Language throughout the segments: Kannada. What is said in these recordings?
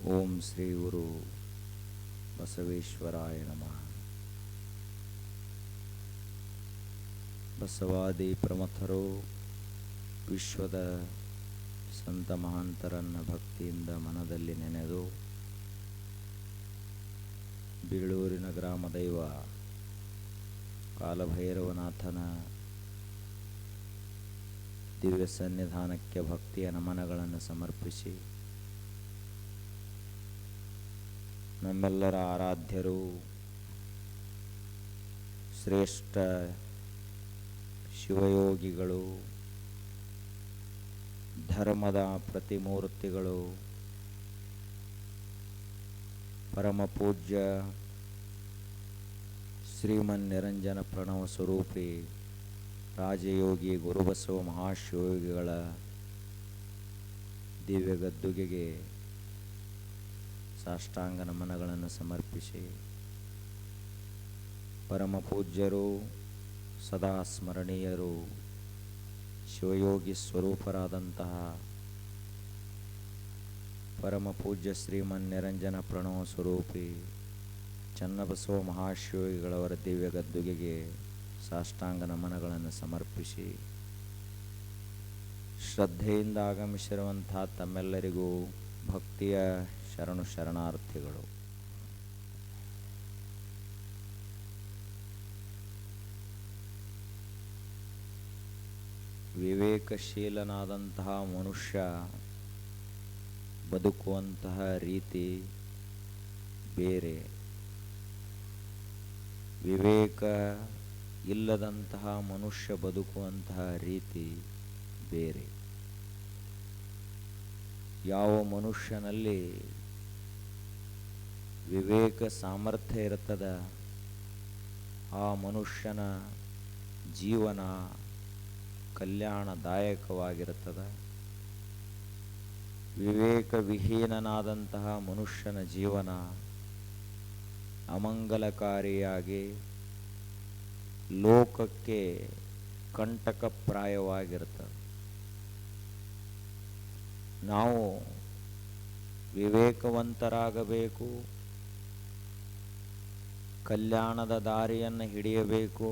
ಓಂ ಶ್ರೀ ಗುರು ಬಸವೇಶ್ವರಾಯ ನಮಃ. ಬಸವಾದಿ ಪ್ರಮಥರು ವಿಶ್ವದ ಸಂತ ಮಹಾಂತರನ್ನ ಭಕ್ತಿಯಿಂದ ಮನದಲ್ಲಿ ನೆನೆದು ಬೀಳೂರಿನ ಗ್ರಾಮ ದೈವ ಕಾಲಭೈರವನಾಥನ ದಿವ್ಯ ಸನ್ನಿಧಾನಕ್ಕೆ ಭಕ್ತಿಯ ನಮನಗಳನ್ನು ಸಮರ್ಪಿಸಿ ನಮ್ಮೆಲ್ಲರ ಆರಾಧ್ಯರು ಶ್ರೇಷ್ಠ ಶಿವಯೋಗಿಗಳು, ಧರ್ಮದ ಪ್ರತಿಮೂರ್ತಿಗಳು, ಪರಮ ಪೂಜ್ಯ ಶ್ರೀಮನ್ನಿರಂಜನ ಪ್ರಣವ ಸ್ವರೂಪಿ ರಾಜಯೋಗಿ ಗುರುಬಸವ ಮಹಾಶಿವಯೋಗಿಗಳ ದಿವ್ಯ ಗದ್ದುಗೆಗೆ ಸಾಷ್ಟಾಂಗ ನಮನಗಳನ್ನು ಸಮರ್ಪಿಸಿ, ಪರಮ ಪೂಜ್ಯರು ಸದಾ ಸ್ಮರಣೀಯರು ಶಿವಯೋಗಿ ಸ್ವರೂಪರಾದಂತಹ ಪರಮ ಪೂಜ್ಯ ಶ್ರೀಮನ್ನಿರಂಜನ ಪ್ರಣವ ಸ್ವರೂಪಿ ಚನ್ನಬಸವ ಮಹಾಶಿವಯೋಗಿಗಳವರ ದಿವ್ಯ ಗದ್ದುಗೆಗೆ ಸಾಷ್ಟಾಂಗ ನಮನಗಳನ್ನು ಸಮರ್ಪಿಸಿ, ಶ್ರದ್ಧೆಯಿಂದ ಆಗಮಿಸಿರುವಂಥ ತಮ್ಮೆಲ್ಲರಿಗೂ ಭಕ್ತಿಯ ಶರಣು ಶರಣಾರ್ಥಿಗಳು. ವಿವೇಕಶೀಲನಾದಂತಹ ಮನುಷ್ಯ ಬದುಕುವಂತಹ ರೀತಿ ಬೇರೆ, ವಿವೇಕ ಇಲ್ಲದಂತಹ ಮನುಷ್ಯ ಬದುಕುವಂತಹ ರೀತಿ ಬೇರೆ. ಯಾವ ಮನುಷ್ಯನಲ್ಲಿ ವಿವೇಕ ಸಾಮರ್ಥ್ಯ ಇರ್ತದ ಆ ಮನುಷ್ಯನ ಜೀವನ ಕಲ್ಯಾಣದಾಯಕವಾಗಿರುತ್ತದೆ. ವಿವೇಕವಿಹೀನನಾದಂತಹ ಮನುಷ್ಯನ ಜೀವನ ಅಮಂಗಲಕಾರಿಯಾಗಿ ಲೋಕಕ್ಕೆ ಕಂಟಕಪ್ರಾಯವಾಗಿರುತ್ತದೆ. ನಾವು ವಿವೇಕವಂತರಾಗಬೇಕು, ಕಲ್ಯಾಣದ ದಾರಿಯನ್ನು ಹಿಡಿಯಬೇಕು,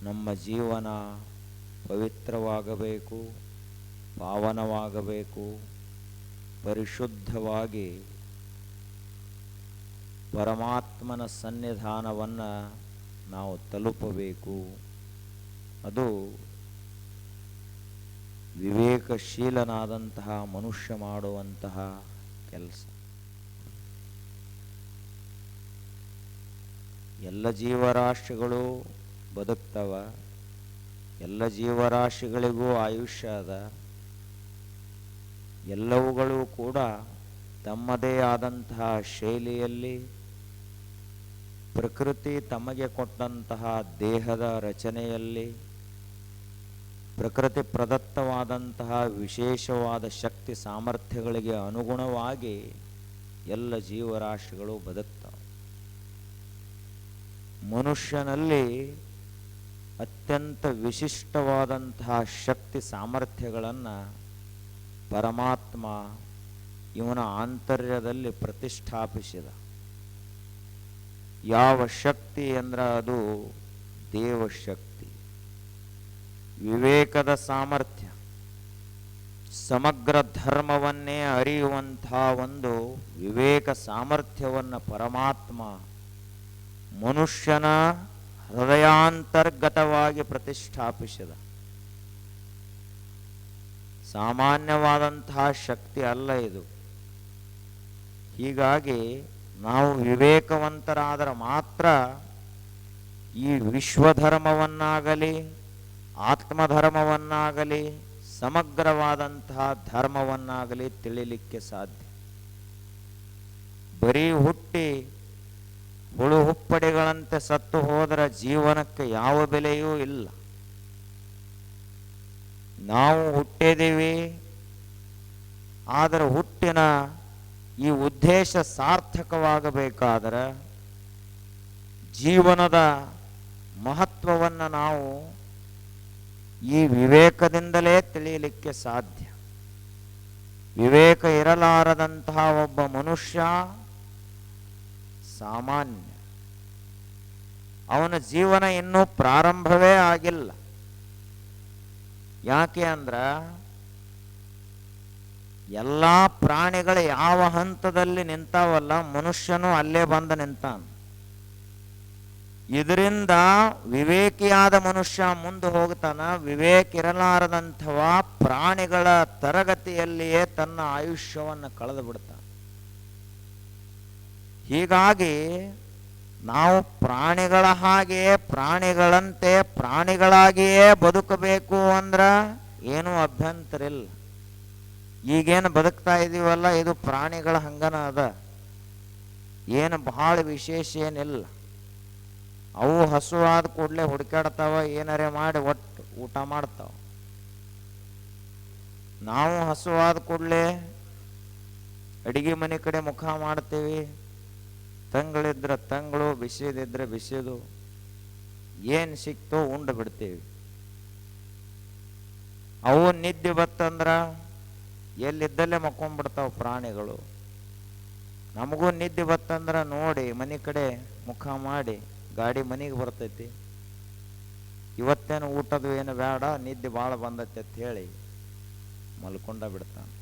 ನಮ್ಮ ಜೀವನ ಪವಿತ್ರವಾಗಬೇಕು, ಪಾವನವಾಗಬೇಕು, ಪರಿಶುದ್ಧವಾಗಿ ಪರಮಾತ್ಮನ ಸನ್ನಿಧಾನವನ್ನು ನಾವು ತಲುಪಬೇಕು. ಅದು ವಿವೇಕಶೀಲನಾದಂತಹ ಮನುಷ್ಯ ಮಾಡುವಂತಹ ಕೆಲಸ. ಎಲ್ಲ ಜೀವರಾಶಿಗಳು ಬದುಕ್ತವ, ಎಲ್ಲ ಜೀವರಾಶಿಗಳಿಗೂ ಆಯುಷ್ಯ ಅದ. ಎಲ್ಲವುಗಳು ಕೂಡ ತಮ್ಮದೇ ಆದಂತಹ ಶೈಲಿಯಲ್ಲಿ ಪ್ರಕೃತಿ ತಮಗೆ ಕೊಟ್ಟಂತಹ ದೇಹದ ರಚನೆಯಲ್ಲಿ ಪ್ರಕೃತಿ ಪ್ರದತ್ತವಾದಂತಹ ವಿಶೇಷವಾದ ಶಕ್ತಿ ಸಾಮರ್ಥ್ಯಗಳಿಗೆ ಅನುಗುಣವಾಗಿ ಎಲ್ಲ ಜೀವರಾಶಿಗಳು ಬದುಕ್ತವೆ. ಮನುಷ್ಯನಲ್ಲಿ ಅತ್ಯಂತ ವಿಶಿಷ್ಟವಾದಂತಹ ಶಕ್ತಿ ಸಾಮರ್ಥ್ಯಗಳನ್ನು ಪರಮಾತ್ಮ ಇವನ ಆಂತರ್ಯದಲ್ಲಿ ಪ್ರತಿಷ್ಠಾಪಿಸಿದ. ಯಾವ ಶಕ್ತಿ ಅಂದ್ರೆ ಅದು ದೇವಶಕ್ತಿ. ವಿವೇಕದ ಸಾಮರ್ಥ್ಯ, ಸಮಗ್ರ ಧರ್ಮವನ್ನೇ ಅರಿಯುವಂತಹ ಒಂದು ವಿವೇಕ ಸಾಮರ್ಥ್ಯವನ್ನು ಪರಮಾತ್ಮ ಮನುಷ್ಯನ ಹೃದಯಾಂತರ್ಗತವಾಗಿ ಪ್ರತಿಷ್ಠಾಪಿಸಿದ. ಸಾಮಾನ್ಯವಾದಂತಹ ಶಕ್ತಿ ಅಲ್ಲ ಇದು. ಹೀಗಾಗಿ ನಾವು ವಿವೇಕವಂತರಾದರೆ ಮಾತ್ರ ಈ ವಿಶ್ವಧರ್ಮವನ್ನಾಗಲಿ ಆತ್ಮಧರ್ಮವನ್ನಾಗಲಿ ಸಮಗ್ರವಾದಂತಹ ಧರ್ಮವನ್ನಾಗಲಿ ತಿಳಿಲಿಕ್ಕೆ ಸಾಧ್ಯ. ಬರೀ ಹುಟ್ಟಿ ಹುಳು ಹುಪ್ಪಡಿಗಳಂತೆ ಸತ್ತು ಹೋದರ ಜೀವನಕ್ಕೆ ಯಾವ ಬೆಲೆಯೂ ಇಲ್ಲ. ನಾವು ಹುಟ್ಟಿದ್ದೀವಿ, ಆದರೆ ಹುಟ್ಟಿನ ಈ ಉದ್ದೇಶ ಸಾರ್ಥಕವಾಗಬೇಕಾದರೆ ಜೀವನದ ಮಹತ್ವವನ್ನು ನಾವು ಈ ವಿವೇಕದಿಂದಲೇ ತಿಳಿಯಲಿಕ್ಕೆ ಸಾಧ್ಯ. ವಿವೇಕ ಇರಲಾರದಂತಹ ಒಬ್ಬ ಮನುಷ್ಯ ಸಾಮಾನ್ಯ. ಅವನ ಜೀವನ ಇನ್ನೂ ಪ್ರಾರಂಭವೇ ಆಗಿಲ್ಲ. ಯಾಕೆ ಅಂದ್ರ ಎಲ್ಲ ಪ್ರಾಣಿಗಳು ಯಾವ ಹಂತದಲ್ಲಿ ನಿಂತಾವಲ್ಲ, ಮನುಷ್ಯನು ಅಲ್ಲೇ ಬಂದು ನಿಂತಾನ. ಇದರಿಂದ ವಿವೇಕಿಯಾದ ಮನುಷ್ಯ ಮುಂದೆ ಹೋಗ್ತಾನ. ವಿವೇಕ ಇರಲಾರದಂಥವ ಪ್ರಾಣಿಗಳ ತರಗತಿಯಲ್ಲಿಯೇ ತನ್ನ ಆಯುಷ್ಯವನ್ನು ಕಳೆದು ಬಿಡ್ತಾನ. ಹೀಗಾಗಿ ನಾವು ಪ್ರಾಣಿಗಳ ಹಾಗೆಯೇ ಪ್ರಾಣಿಗಳಂತೆ ಪ್ರಾಣಿಗಳಾಗಿಯೇ ಬದುಕಬೇಕು ಅಂದ್ರ ಏನೂ ಅಭ್ಯಂತರ ಇಲ್ಲ. ಈಗೇನು ಬದುಕ್ತಾ ಇದೀವಲ್ಲ, ಇದು ಪ್ರಾಣಿಗಳ ಹಂಗನ ಅದ, ಏನು ಬಹಳ ವಿಶೇಷ ಏನಿಲ್ಲ. ಅವು ಹಸುವಾದ ಕೂಡಲೇ ಹುಡುಕಾಡ್ತಾವ, ಏನಾರೇ ಮಾಡಿ ಒಟ್ಟು ಊಟ ಮಾಡ್ತಾವ. ನಾವು ಹಸುವಾದ ಕೂಡಲೇ ಅಡಿಗೆ ಮನೆ ಕಡೆ ಮುಖ ಮಾಡ್ತೀವಿ. ತಂಗಳಿದ್ರೆ ತಂಗಳು, ಬಿಸಿದಿದ್ರೆ ಬಿಸಿದು, ಏನು ಸಿಕ್ತೋ ಉಂಡು ಬಿಡ್ತೀವಿ. ಅವು ನಿದ್ದೆ ಬತ್ತಂದ್ರ ಎಲ್ಲಿದ್ದಲ್ಲೇ ಮಕ್ಕೊಂಡ್ಬಿಡ್ತಾವ ಪ್ರಾಣಿಗಳು. ನಮಗೂ ನಿದ್ದೆ ಬತ್ತಂದ್ರ ನೋಡಿ ಮನೆ ಕಡೆ ಮುಖ ಮಾಡಿ ಗಾಡಿ ಮನೆಗೆ ಬರ್ತೈತಿ. ಇವತ್ತೇನು ಊಟದು ಏನು ಬೇಡ, ನಿದ್ದೆ ಭಾಳ ಬಂದೈತಿ ಅಂತ ಹೇಳಿ ಮಲ್ಕೊಂಡ ಬಿಡ್ತಾನೆ.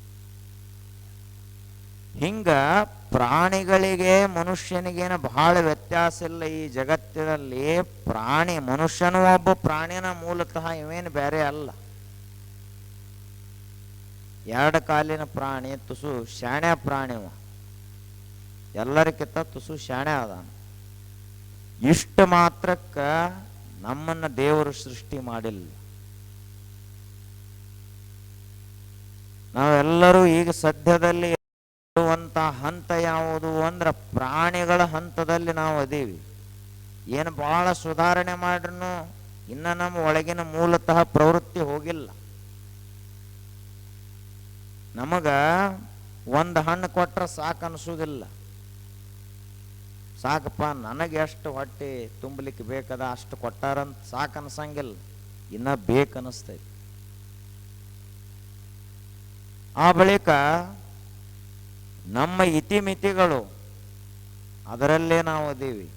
ಹಿಂಗ ಪ್ರಾಣಿಗಳಿಗೆ ಮನುಷ್ಯನಿಗೇನು ಬಹಳ ವ್ಯತ್ಯಾಸ ಇಲ್ಲ ಈ ಜಗತ್ತಿನಲ್ಲಿ. ಮನುಷ್ಯನು ಒಬ್ಬ ಪ್ರಾಣಿನ ಮೂಲತಃ ಇವೇನು ಬೇರೆ ಅಲ್ಲ. ಎರಡು ಕಾಲಿನ ಪ್ರಾಣಿ, ತುಸು ಶಾಣೆ ಪ್ರಾಣಿವ, ಎಲ್ಲರಿಗಿಂತ ತುಸು ಶಾಣೆ ಅದಾನ. ಇಷ್ಟ ಮಾತ್ರಕ್ಕ ನಮ್ಮನ್ನ ದೇವರು ಸೃಷ್ಟಿ ಮಾಡಿಲ್ಲ. ನಾವೆಲ್ಲರೂ ಈಗ ಸದ್ಯದಲ್ಲಿ ಇರುವಂತ ಹಂತ ಯಾವುದು ಅಂದ್ರ ಪ್ರಾಣಿಗಳ ಹಂತದಲ್ಲಿ ನಾವು ಅದೀವಿ. ಏನು ಬಹಳ ಸುಧಾರಣೆ ಮಾಡ್ರೂ ಇನ್ನ ನಮ್ಮ ಒಳಗಿನ ಮೂಲತಃ ಪ್ರವೃತ್ತಿ ಹೋಗಿಲ್ಲ. ನಮಗ ಒಂದು ಹಣ್ಣು ಕೊಟ್ರೆ ಸಾಕು ಅನಿಸೋದಿಲ್ಲ. ಸಾಕಪ್ಪ ನನಗೆ ಎಷ್ಟು ಹೊಟ್ಟೆ ತುಂಬಲಿಕ್ಕೆ ಬೇಕದ ಅಷ್ಟು ಕೊಟ್ಟಾರಂತ ಸಾಕು ಅನ್ಸಂಗಿಲ್ಲ, ಇನ್ನ ಬೇಕನ್ನಿಸ್ತೈತಿ. ಆ ಬಳಿಕ ನಮ್ಮ ಇತಿಮಿತಿಗಳು ಅದರಲ್ಲೇ ನಾವು ಅದೀವಿ.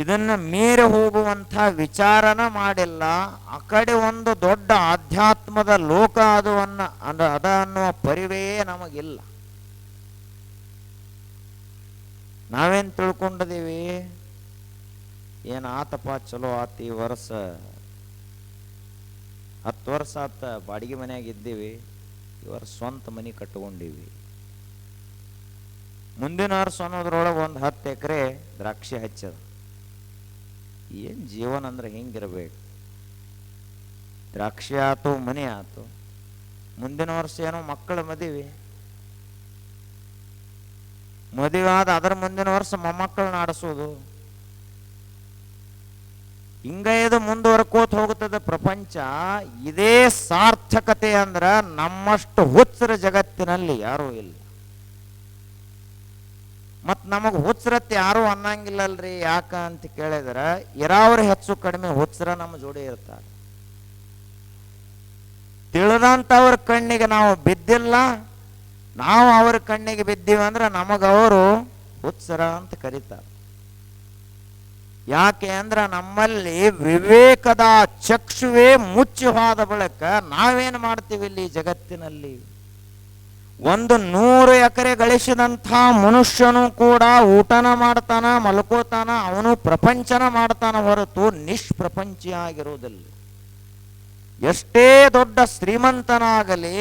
ಇದನ್ನ ಮೀರಿ ಹೋಗುವಂಥ ವಿಚಾರನ ಮಾಡಿಲ್ಲ. ಆ ಕಡೆ ಒಂದು ದೊಡ್ಡ ಆಧ್ಯಾತ್ಮದ ಲೋಕ ಅದು ಅದ ಅನ್ನುವ ಪರಿವೇ ನಮಗಿಲ್ಲ. ನಾವೇನ್ ತಿಳ್ಕೊಂಡಿದೀವಿ, ಏನ್ ಆತಪ್ಪ ಚಲೋ ಆತ, ಈ ವರ್ಷ 10 ವರ್ಷ ಆತ ಬಾಡಿಗೆ ಮನ್ಯಾಗ ಇದ್ದೀವಿ, ಈ ವರ್ಷ ಸ್ವಂತ ಮನೆ ಕಟ್ಕೊಂಡಿವಿ. ಮುಂದಿನ ವರ್ಷ ಅನ್ನೋದ್ರೊಳಗೆ ಒಂದು 10 ಎಕರೆ ದ್ರಾಕ್ಷಿ ಹಚ್ಚದ. ಏನ್ ಜೀವನ ಅಂದ್ರೆ ಹಿಂಗಿರ್ಬೇಕು. ದ್ರಾಕ್ಷಿ ಆತು, ಮನೆ ಆತು, ಮುಂದಿನ ವರ್ಷ ಏನೋ ಮಕ್ಕಳ ಮದುವೆ ಆದ, ಅದರ ಮುಂದಿನ ವರ್ಷ ಮೊಮ್ಮಕ್ಕಳನ್ನ ಆಡಿಸೋದು. ಹಿಂಗ ಇದು ಮುಂದುವರ್ಕೋತ ಹೋಗುತ್ತದೆ ಪ್ರಪಂಚ. ಇದೇ ಸಾರ್ಥಕತೆ ಅಂದ್ರ ನಮ್ಮಷ್ಟು ಹುಚ್ಚರ ಜಗತ್ತಿನಲ್ಲಿ ಯಾರೂ ಇಲ್ಲ. ಮತ್ ನಮಗ್ ಹುಚ್ಚರತ್ತೆ ಯಾರು ಅನ್ನಂಗಿಲ್ಲಲ್ರಿ. ಯಾಕ ಅಂತ ಕೇಳಿದ್ರ ಇರಾವ್ರ ಹೆಚ್ಚು ಕಡಿಮೆ ಹುಚ್ಚರ ನಮ್ಮ ಜೋಡಿ ಇರ್ತಾರೆ. ತಿಳಿದಂತವ್ರ ಕಣ್ಣಿಗೆ ನಾವು ಬಿದ್ದಿಲ್ಲ, ನಾವು ಅವ್ರ ಕಣ್ಣಿಗೆ ಬಿದ್ದೀವಿ ಅಂದ್ರೆ ನಮಗವರು ಹುಚ್ಚರ ಅಂತ ಕರೀತಾರೆ. ಯಾಕೆ ಅಂದ್ರ ನಮ್ಮಲ್ಲಿ ವಿವೇಕದ ಚಕ್ಷುವೆ ಮುಚ್ಚಿ ಹೋದ ಬಳಿಕ ನಾವೇನು ಮಾಡ್ತೀವಿ ಇಲ್ಲಿ ಜಗತ್ತಿನಲ್ಲಿ. 100 ಎಕರೆ ಗಳಿಸಿದಂಥ ಮನುಷ್ಯನು ಕೂಡ ಊಟನ ಮಾಡ್ತಾನ, ಮಲ್ಕೋತಾನ, ಅವನು ಪ್ರಪಂಚನ ಮಾಡ್ತಾನ ಹೊರತು ನಿಷ್ಪ್ರಪಂಚಿಯಾಗಿರುವುದಿಲ್ಲ. ಎಷ್ಟೇ ದೊಡ್ಡ ಶ್ರೀಮಂತನಾಗಲಿ,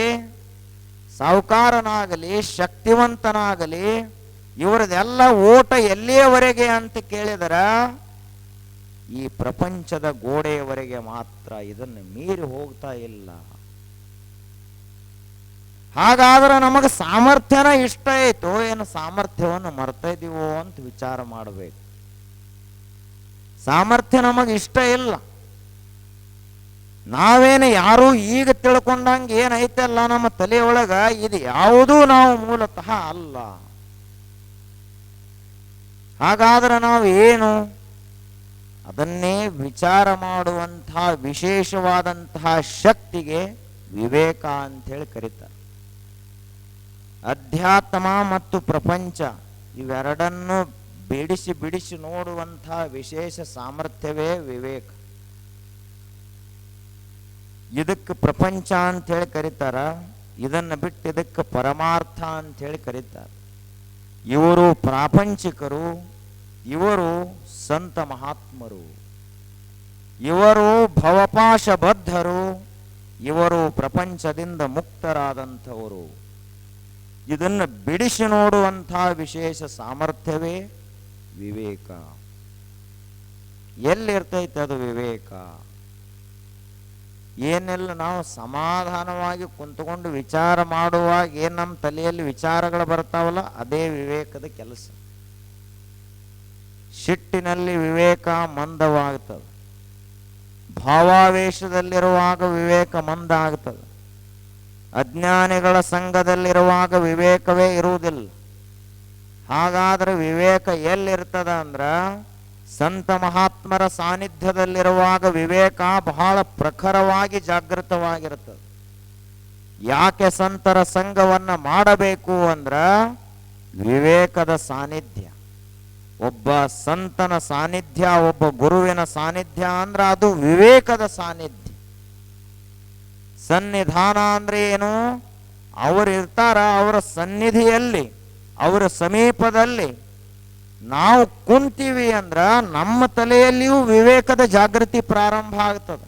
ಸಾಹುಕಾರನಾಗಲಿ, ಶಕ್ತಿವಂತನಾಗಲಿ, ಇವರದೆಲ್ಲ ಓಟ ಎಲ್ಲಿಯವರೆಗೆ ಅಂತ ಕೇಳಿದರ ಈ ಪ್ರಪಂಚದ ಗೋಡೆಯವರೆಗೆ ಮಾತ್ರ. ಇದನ್ನು ಮೀರಿ ಹೋಗ್ತಾ ಇಲ್ಲ. ಹಾಗಾದ್ರೆ ನಮಗೆ ಸಾಮರ್ಥ್ಯನ ಇಷ್ಟ ಆಯ್ತು, ಏನು ಸಾಮರ್ಥ್ಯವನ್ನು ಮರ್ತಾ ಇದೀವೋ ಅಂತ ವಿಚಾರ ಮಾಡಬೇಕು. ಸಾಮರ್ಥ್ಯ ನಮಗೆ ಇಷ್ಟ ಇಲ್ಲ. ನಾವೇನು ಯಾರು ಈಗ ತಿಳ್ಕೊಂಡಂಗೆ ಏನೈತಲ್ಲ ನಮ್ಮ ತಲೆಯೊಳಗ, ಇದು ಯಾವುದೂ ನಾವು ಮೂಲತಃ ಅಲ್ಲ. ಹಾಗಾದ್ರೆ ನಾವು ಏನು ಅದನ್ನೇ ವಿಚಾರ ಮಾಡುವಂತಹ ವಿಶೇಷವಾದಂತಹ ಶಕ್ತಿಗೆ ವಿವೇಕ ಅಂತ ಹೇಳಿ ಕರೀತಾರೆ. ಅಧ್ಯಾತ್ಮ ಮತ್ತು ಪ್ರಪಂಚ ಇವೆರಡನ್ನು ಬಿಡಿಸಿ ಬಿಡಿಸಿ ನೋಡುವಂಥ ವಿಶೇಷ ಸಾಮರ್ಥ್ಯವೇ ವಿವೇಕ. ಇದಕ್ಕೆ ಪ್ರಪಂಚ ಅಂಥೇಳಿ ಕರೀತಾರ, ಇದನ್ನು ಬಿಟ್ಟು ಇದಕ್ಕೆ ಪರಮಾರ್ಥ ಅಂಥೇಳಿ ಕರೀತಾರೆ. ಇವರು ಪ್ರಾಪಂಚಿಕರು, ಇವರು ಸಂತ ಮಹಾತ್ಮರು. ಇವರು ಭವಪಾಶಬದ್ಧರು, ಇವರು ಪ್ರಪಂಚದಿಂದ ಮುಕ್ತರಾದಂಥವರು. ಇದನ್ನು ಬಿಡಿಸಿ ನೋಡುವಂಥ ವಿಶೇಷ ಸಾಮರ್ಥ್ಯವೇ ವಿವೇಕ. ಎಲ್ಲಿರ್ತೈತೆ ಅದು ವಿವೇಕ? ಏನೆಲ್ಲ ನಾವು ಸಮಾಧಾನವಾಗಿ ಕುಂತ್ಕೊಂಡು ವಿಚಾರ ಮಾಡುವಾಗ ಏನು ನಮ್ಮ ತಲೆಯಲ್ಲಿ ವಿಚಾರಗಳು ಬರ್ತಾವಲ್ಲ, ಅದೇ ವಿವೇಕದ ಕೆಲಸ. ಸಿಟ್ಟಿನಲ್ಲಿ ವಿವೇಕ ಮಂದವಾಗ್ತದೆ, ಭಾವಾವೇಶದಲ್ಲಿರುವಾಗ ವಿವೇಕ ಮಂದ ಆಗ್ತದೆ, ಅಜ್ಞಾನಿಗಳ ಸಂಘದಲ್ಲಿರುವಾಗ ವಿವೇಕವೇ ಇರುವುದಿಲ್ಲ. ಹಾಗಾದ್ರೆ ವಿವೇಕ ಎಲ್ಲಿರ್ತದ ಅಂದ್ರ ಸಂತ ಮಹಾತ್ಮರ ಸಾನ್ನಿಧ್ಯದಲ್ಲಿರುವಾಗ ವಿವೇಕ ಬಹಳ ಪ್ರಖರವಾಗಿ ಜಾಗೃತವಾಗಿರ್ತದೆ. ಯಾಕೆ ಸಂತರ ಸಂಘವನ್ನ ಮಾಡಬೇಕು ಅಂದ್ರ ವಿವೇಕದ ಸಾನ್ನಿಧ್ಯ. ಒಬ್ಬ ಸಂತನ ಸಾನ್ನಿಧ್ಯ, ಒಬ್ಬ ಗುರುವಿನ ಸಾನ್ನಿಧ್ಯ ಅಂದ್ರೆ ಅದು ವಿವೇಕದ ಸಾನ್ನಿಧ್ಯ. ಸನ್ನಿಧಾನ ಅಂದ್ರೆ ಏನು? ಅವರಿರ್ತಾರ, ಅವರ ಸನ್ನಿಧಿಯಲ್ಲಿ, ಅವರ ಸಮೀಪದಲ್ಲಿ ನಾವು ಕುಂತೀವಿ ಅಂದ್ರ ನಮ್ಮ ತಲೆಯಲ್ಲಿಯೂ ವಿವೇಕದ ಜಾಗೃತಿ ಪ್ರಾರಂಭ ಆಗ್ತದೆ.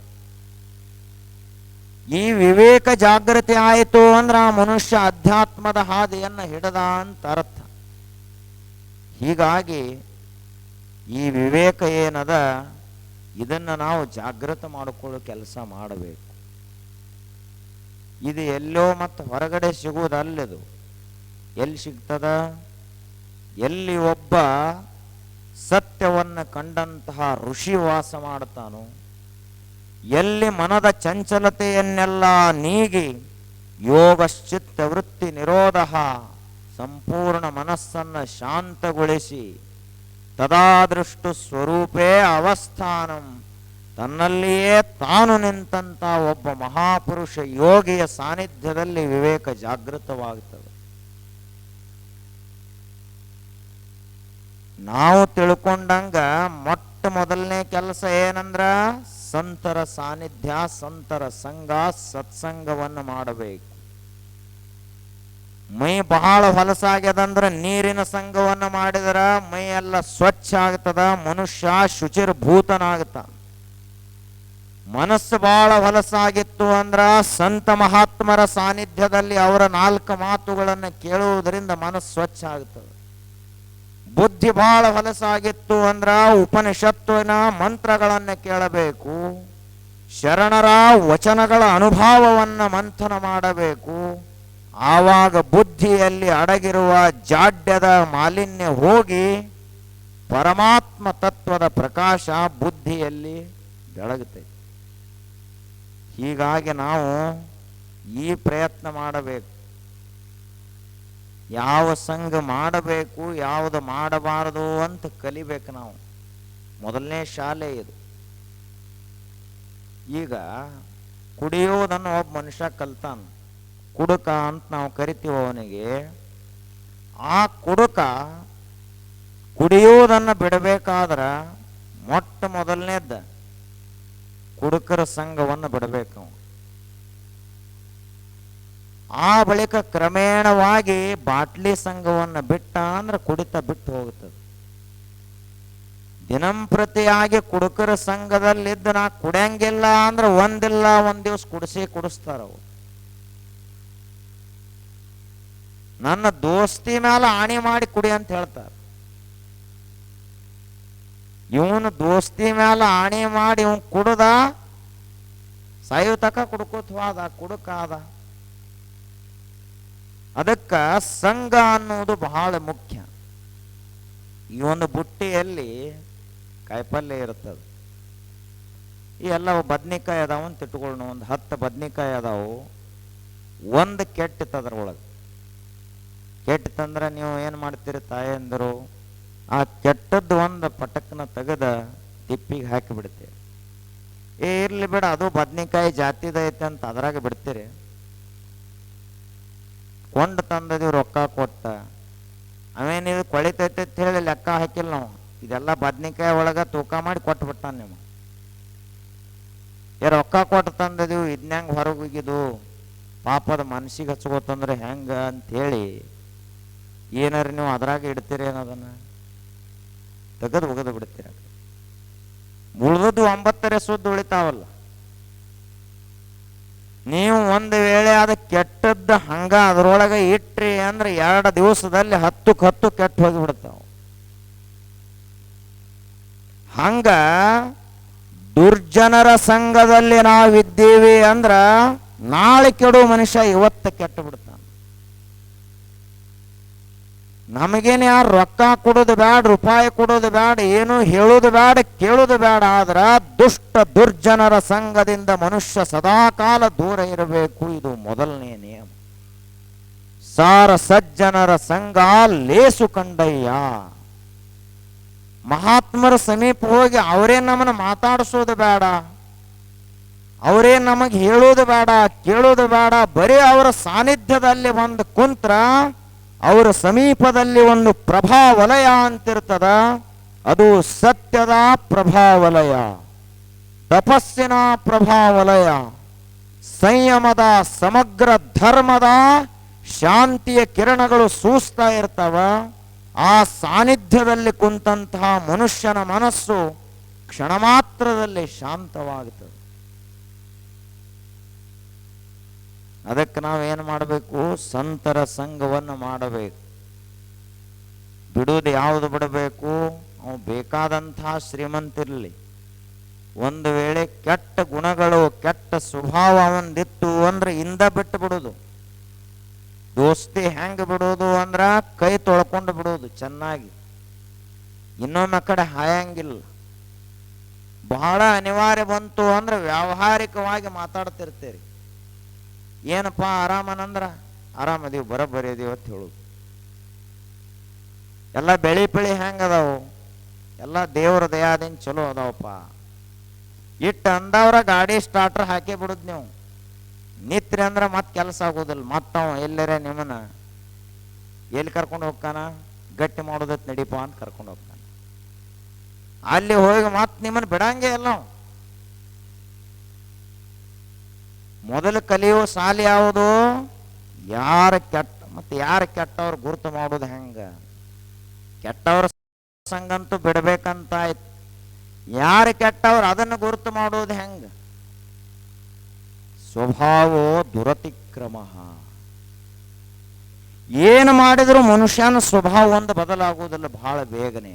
ಈ ವಿವೇಕ ಜಾಗೃತಿ ಆಯಿತು ಅಂದ್ರೆ ಆ ಮನುಷ್ಯ ಅಧ್ಯಾತ್ಮದ ಹಾದಿಯನ್ನ ಹಿಡದ ಅಂತ ಅರ್ಥ. ಹೀಗಾಗಿ ಈ ವಿವೇಕ ಏನದ ಇದನ್ನ ನಾವು ಜಾಗೃತ ಮಾಡಿಕೊಳ್ಳೋ ಕೆಲಸ ಮಾಡಬೇಕು. ಇದು ಎಲ್ಲೋ ಮತ್ತು ಹೊರಗಡೆ ಸಿಗುವುದಲ್ಲದು. ಎಲ್ಲಿ ಸಿಗ್ತದ? ಎಲ್ಲಿ ಒಬ್ಬ ಸತ್ಯವನ್ನು ಕಂಡಂತಹ ಋಷಿ ವಾಸ ಮಾಡ್ತಾನೋ, ಎಲ್ಲಿ ಮನದ ಚಂಚಲತೆಯನ್ನೆಲ್ಲ ನೀಗಿ ಯೋಗಶ್ಚಿತ್ತ ವೃತ್ತಿ ನಿರೋಧ ಸಂಪೂರ್ಣ ಮನಸ್ಸನ್ನು ಶಾಂತಗೊಳಿಸಿ ತದಾದೃಷ್ಟು ಸ್ವರೂಪೇ ಅವಸ್ಥಾನಂ ತನ್ನಲ್ಲಿಯೇ ತಾನು ನಿಂತಂತ ಒಬ್ಬ ಮಹಾಪುರುಷ ಯೋಗಿಯ ಸಾನ್ನಿಧ್ಯದಲ್ಲಿ ವಿವೇಕ ಜಾಗೃತವಾಗುತ್ತದೆ. ನಾವು ತಿಳ್ಕೊಂಡಂಗ ಮೊಟ್ಟ ಮೊದಲನೇ ಕೆಲಸ ಏನಂದ್ರ ಸಂತರ ಸಾನ್ನಿಧ್ಯ, ಸಂತರ ಸಂಘ, ಸತ್ಸಂಗವನ್ನು ಮಾಡಬೇಕು. ಮೈ ಬಹಳ ಹೊಲಸಾಗ್ಯದಂದ್ರ ನೀರಿನ ಸಂಘವನ್ನು ಮಾಡಿದ್ರ ಮೈ ಎಲ್ಲ ಸ್ವಚ್ಛ ಆಗ್ತದ, ಮನುಷ್ಯ ಶುಚಿರ್ಭೂತನಾಗ್ತಾನ. ಮನಸ್ಸು ಬಹಳ ಹೊಲಸಾಗಿತ್ತು ಅಂದ್ರ ಸಂತ ಮಹಾತ್ಮರ ಸಾನ್ನಿಧ್ಯದಲ್ಲಿ ಅವರ 4 ಮಾತುಗಳನ್ನು ಕೇಳುವುದರಿಂದ ಮನಸ್ಸು ಸ್ವಚ್ಛ ಆಗ್ತದೆ. ಬುದ್ಧಿ ಬಹಳ ಹೊಲಸಾಗಿತ್ತು ಅಂದ್ರ ಉಪನಿಷತ್ತಿನ ಮಂತ್ರಗಳನ್ನು ಕೇಳಬೇಕು, ಶರಣರ ವಚನಗಳ ಅನುಭವವನ್ನು ಮಂಥನ ಮಾಡಬೇಕು. ಆವಾಗ ಬುದ್ಧಿಯಲ್ಲಿ ಅಡಗಿರುವ ಜಾಡ್ಯದ ಮಾಲಿನ್ಯ ಹೋಗಿ ಪರಮಾತ್ಮ ತತ್ವದ ಪ್ರಕಾಶ ಬುದ್ಧಿಯಲ್ಲಿ ಬೆಳಗುತ್ತದೆ. ಹೀಗಾಗಿ ನಾವು ಈ ಪ್ರಯತ್ನ ಮಾಡಬೇಕು. ಯಾವ ಸಂಘ ಮಾಡಬೇಕು, ಯಾವುದು ಮಾಡಬಾರದು ಅಂತ ಕಲಿಬೇಕು ನಾವು. ಮೊದಲನೇ ಶಾಲೆ ಇದು. ಈಗ ಕುಡಿಯೋದನ್ನು ಒಬ್ಬ ಮನುಷ್ಯ ಕಲ್ತಾನ, ಕುಡುಕ ಅಂತ ನಾವು ಕರಿತೀವಿ ಅವನಿಗೆ. ಆ ಕುಡುಕ ಕುಡಿಯೋದನ್ನು ಬಿಡಬೇಕಾದ್ರ ಮೊಟ್ಟ ಮೊದಲನೇದ ಕುಡುಕರ ಸಂಘವನ್ನು ಬಿಡಬೇಕು. ಆ ಬಳಿಕ ಕ್ರಮೇಣವಾಗಿ ಬಾಟ್ಲಿ ಸಂಘವನ್ನು ಬಿಟ್ಟ ಅಂದ್ರೆ ಕುಡಿತ ಬಿಟ್ಟು ಹೋಗುತ್ತದೆ. ದಿನಂಪ್ರತಿಯಾಗಿ ಕುಡುಕರ ಸಂಘದಲ್ಲಿದ್ದು ನಾ ಕುಡಿಯಂಗಿಲ್ಲ ಅಂದ್ರೆ ಒಂದಿಲ್ಲ ಒಂದ್ ದಿವಸ ಕುಡಿಸ್ತಾರ ಅವರು. ನನ್ನ ದೋಸ್ತಿ ಮೇಲೆ ಆಣಿ ಮಾಡಿ ಕುಡಿ ಅಂತ ಹೇಳ್ತಾರೆ. ಇವನು ದೋಸ್ತಿ ಮೇಲೆ ಆಣಿ ಮಾಡಿ ಇವನ್ ಕುಡ್ದ ಸಾಯುತಕ ಕುಡ್ಕೋತ ಹೋದ, ಕುಡುಕಾದ. ಅದಕ್ಕ ಸಂಘ ಅನ್ನೋದು ಬಹಳ ಮುಖ್ಯ. ಈ ಒಂದು ಬುಟ್ಟಿಯಲ್ಲಿ ಕಾಯಿಪಲ್ಯ ಇರ್ತದೆ. ಈ ಎಲ್ಲ ಬದ್ನಿಕಾಯಿ ಅದಾವ ಅಂತ ಇಟ್ಕೊಳ್ಳೋಣ, ಒಂದು 10 ಬದ್ನಿಕಾಯಿ ಅದಾವು. ಒಂದು ಕೆಟ್ಟಿತ್ತು ಅದ್ರೊಳಗೆ. ಕೆಟ್ಟಿತ್ತಂದ್ರೆ ನೀವು ಏನು ಮಾಡ್ತೀರಿ ತಾಯಂದರು? ಆ ಕೆಟ್ಟದ್ದು ಒಂದು ಪಟಕ್ನ ತೆಗೆದ ತಿಪ್ಪಿಗೆ ಹಾಕಿ ಬಿಡ್ತೀರಿ. ಇರ್ಲಿ ಬಿಡ, ಅದು ಬದ್ನಿಕಾಯಿ ಜಾತಿದೈತೆ ಅಂತ ಅದ್ರಾಗ ಬಿಡ್ತೀರಿ. ಕೊಂಡು ತಂದದೀವಿ ರೊಕ್ಕ ಕೊಟ್ಟ. ಅವೇನಿದು ಕೊಳಿತೈತೆ ಅಂತ ಹೇಳಿ ಲೆಕ್ಕ ಹಾಕಿಲ್ಲ ನಾವು. ಇದೆಲ್ಲ ಬದ್ನಿಕಾಯಿ ಒಳಗೆ ತೂಕ ಮಾಡಿ ಕೊಟ್ಬಿಟ್ಟಾನ ನೀವು. ರೊಕ್ಕ ಕೊಟ್ಟು ತಂದದೀವಿ, ಇದನ್ಯಾಂಗ ಹೊರಗೆ ಹೋಗಿದ್ದು ಪಾಪದ ಮನ್ಸಿಗೆ ಹಚ್ಕೋತಂದ್ರೆ ಹೆಂಗ ಅಂಥೇಳಿ ಏನಾರು ನೀವು ಅದ್ರಾಗ ಇಡ್ತೀರಿ ಅನ್ನೋದನ್ನ ತೆಗೆದು ಒಗೆದು ಬಿಡ್ತೀರ. ಉಳ್ದದ್ದು 9 ಸುದ್ದು ಉಳಿತಾವಲ್ಲ. ನೀವು ಒಂದು ವೇಳೆ ಅದು ಕೆಟ್ಟದ್ದು ಹಂಗ ಅದ್ರೊಳಗೆ ಇಟ್ರಿ ಅಂದ್ರೆ 2 ದಿವಸದಲ್ಲಿ 10ಕ್ಕೆ 10 ಕೆಟ್ಟು ಹೋಗಿಬಿಡ್ತಾವ. ಹಂಗ ದುರ್ಜನರ ಸಂಘದಲ್ಲಿ ನಾವಿದ್ದೀವಿ ಅಂದ್ರ ನಾಳೆ ಕೆಡುವ ಮನುಷ್ಯ ಇವತ್ತು ಕೆಟ್ಟು ಬಿಡ್ತಾನೆ. ನಮಗೇನು ಯಾರು ರೊಕ್ಕ ಕೊಡೋದು ಬೇಡ, ರೂಪಾಯಿ ಕೊಡೋದು ಬೇಡ, ಏನು ಹೇಳೋದು ಬೇಡ, ಕೇಳೋದು ಬೇಡ. ಆದ್ರ ದುಷ್ಟ ದುರ್ಜನರ ಸಂಘದಿಂದ ಮನುಷ್ಯ ಸದಾಕಾಲ ದೂರ ಇರಬೇಕು. ಇದು ಮೊದಲನೇ ನಿಯಮ. ಸಾರ ಸಜ್ಜನರ ಸಂಘ ಲೇಸು ಕಂಡಯ್ಯ. ಮಹಾತ್ಮರ ಸಮೀಪ ಹೋಗಿ ಅವರೇ ನಮ್ಮನ್ನು ಮಾತಾಡಿಸೋದು ಬೇಡ, ಅವರೇ ನಮಗೆ ಹೇಳೋದು ಬೇಡ, ಕೇಳೋದು ಬೇಡ. ಬರೀ ಅವರ ಸಾನ್ನಿಧ್ಯದಲ್ಲಿ ಒಂದು ಕುಂತ್ರ ಅವರ ಸಮೀಪದಲ್ಲಿ ಒಂದು ಪ್ರಭಾವಲಯ ಅಂತಿರ್ತದ. ಅದು ಸತ್ಯದ ಪ್ರಭಾವಲಯ, ತಪಸ್ಸಿನ ಪ್ರಭಾವಲಯ, ಸಂಯಮದ, ಸಮಗ್ರ ಧರ್ಮದ ಶಾಂತಿಯ ಕಿರಣಗಳು ಸೂಸ್ತಾ ಇರ್ತಾವ. ಆ ಸಾನ್ನಿಧ್ಯದಲ್ಲಿ ಕುಂತಹ ಮನುಷ್ಯನ ಮನಸ್ಸು ಕ್ಷಣ ಮಾತ್ರದಲ್ಲಿ ಶಾಂತವಾಗುತ್ತದೆ. ಅದಕ್ಕೆ ನಾವೇನು ಮಾಡಬೇಕು? ಸಂತರ ಸಂಘವನ್ನು ಮಾಡಬೇಕು. ಬಿಡುವುದು ಯಾವುದು ಬಿಡಬೇಕು? ಅವು ಬೇಕಾದಂತಹ ಶ್ರೀಮಂತಿರಲಿ, ಒಂದು ವೇಳೆ ಕೆಟ್ಟ ಗುಣಗಳು ಕೆಟ್ಟ ಸ್ವಭಾವ ಒಂದಿತ್ತು ಅಂದ್ರೆ ಇಂದ ಬಿಟ್ಟು ಬಿಡೋದು. ದೋಸ್ತಿ ಹೆಂಗೆ ಬಿಡೋದು ಅಂದ್ರೆ ಕೈ ತೊಳ್ಕೊಂಡು ಬಿಡೋದು ಚೆನ್ನಾಗಿ. ಇನ್ನೊಮ್ಮೆ ಕಡೆ ಹಾಯಂಗಿಲ್ಲ. ಬಹಳ ಅನಿವಾರ್ಯ ಬಂತು ಅಂದ್ರೆ ವ್ಯಾವಹಾರಿಕವಾಗಿ ಮಾತಾಡ್ತಿರ್ತೀರಿ. ಏನಪ್ಪ ಆರಾಮನಂದ್ರ ಆರಾಮದೀವಿ, ಬರೋಬ್ಬರಿ ಅದೀವಿ ಅಂತ ಹೇಳೋದು. ಎಲ್ಲ ಬೆಳಿ ಬೆಳಿ ಹೆಂಗದಾವು? ಎಲ್ಲ ದೇವ್ರ ದಯಾದಿಂದ ಚಲೋ ಅದಾವಪ್ಪ. ಇಟ್ಟು ಅಂದವ್ರ ಗಾಡಿ ಸ್ಟಾರ್ಟರ್ ಹಾಕಿ ಬಿಡುದು. ನೀವು ನಿತ್ರಿ ಅಂದ್ರೆ ಮತ್ತೆ ಕೆಲಸ ಆಗೋದಿಲ್ಲ. ಮತ್ತವ ಎಲ್ಲರೇ ನಿಮ್ಮನ್ನ ಎಲ್ಲಿ ಕರ್ಕೊಂಡು ಹೋಗ್ತಾನ? ಗಟ್ಟಿ ಮಾಡೋದಕ್ಕೆ ನಡೀಪ ಅಂತ ಕರ್ಕೊಂಡು ಹೋಗ್ತಾನೆ. ಅಲ್ಲಿ ಹೋಗಿ ಮತ್ತೆ ನಿಮ್ಮನ್ನು ಬಿಡಂಗೆ ಇಲ್ಲ. ಮೊದಲು ಕಲಿಯುವ ಸಾಲಿ ಯಾವುದು? ಯಾರ ಕೆಟ್ಟ ಮತ್ತೆ ಯಾರ ಕೆಟ್ಟವ್ರು ಗುರುತು ಮಾಡೋದು ಹೆಂಗ? ಕೆಟ್ಟವ್ರ ಸಂಗಂತೂ ಬಿಡ್ಬೇಕಂತ ಆಯ್ತು. ಯಾರು ಕೆಟ್ಟವ್ರು ಅದನ್ನು ಗುರುತು ಮಾಡೋದು ಹೆಂಗ? ಸ್ವಭಾವೋ ದುರತಿಕ್ರಮ. ಏನು ಮಾಡಿದ್ರು ಮನುಷ್ಯನ ಸ್ವಭಾವ ಒಂದು ಬದಲಾಗುವುದಿಲ್ಲ ಬಹಳ ಬೇಗನೆ.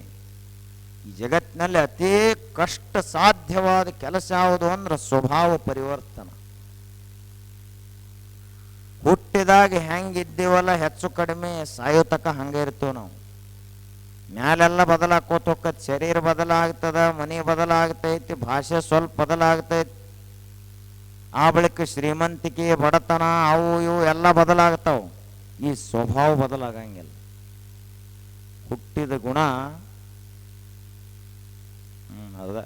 ಈ ಜಗತ್ತಿನಲ್ಲಿ ಅತಿ ಕಷ್ಟ ಸಾಧ್ಯವಾದ ಕೆಲಸ ಯಾವುದು ಅಂದ್ರೆ ಸ್ವಭಾವ ಪರಿವರ್ತನ. ಹುಟ್ಟಿದಾಗ ಹೆಂಗಿದ್ದೀವಲ್ಲ ಹೆಚ್ಚು ಕಡಿಮೆ ಸಾಯೋತಕ ಹಂಗೆ ಇರ್ತೀವಿ ನಾವು. ಮ್ಯಾಲೆಲ್ಲ ಬದಲಾಕೋತ ಹೋಗತ್. ಶರೀರ ಬದಲಾಗ್ತದ, ಮನೆ ಬದಲಾಗ್ತೈತಿ, ಭಾಷೆ ಸ್ವಲ್ಪ ಬದಲಾಗ್ತೈತಿ. ಆ ಬಳಿಕ ಶ್ರೀಮಂತಿಕೆ, ಬಡತನ, ಅವು ಇವು ಎಲ್ಲ ಬದಲಾಗ್ತಾವ. ಈ ಸ್ವಭಾವ ಬದಲಾಗಂಗಿಲ್ಲ. ಹುಟ್ಟಿದ ಗುಣ ಹೌದಾ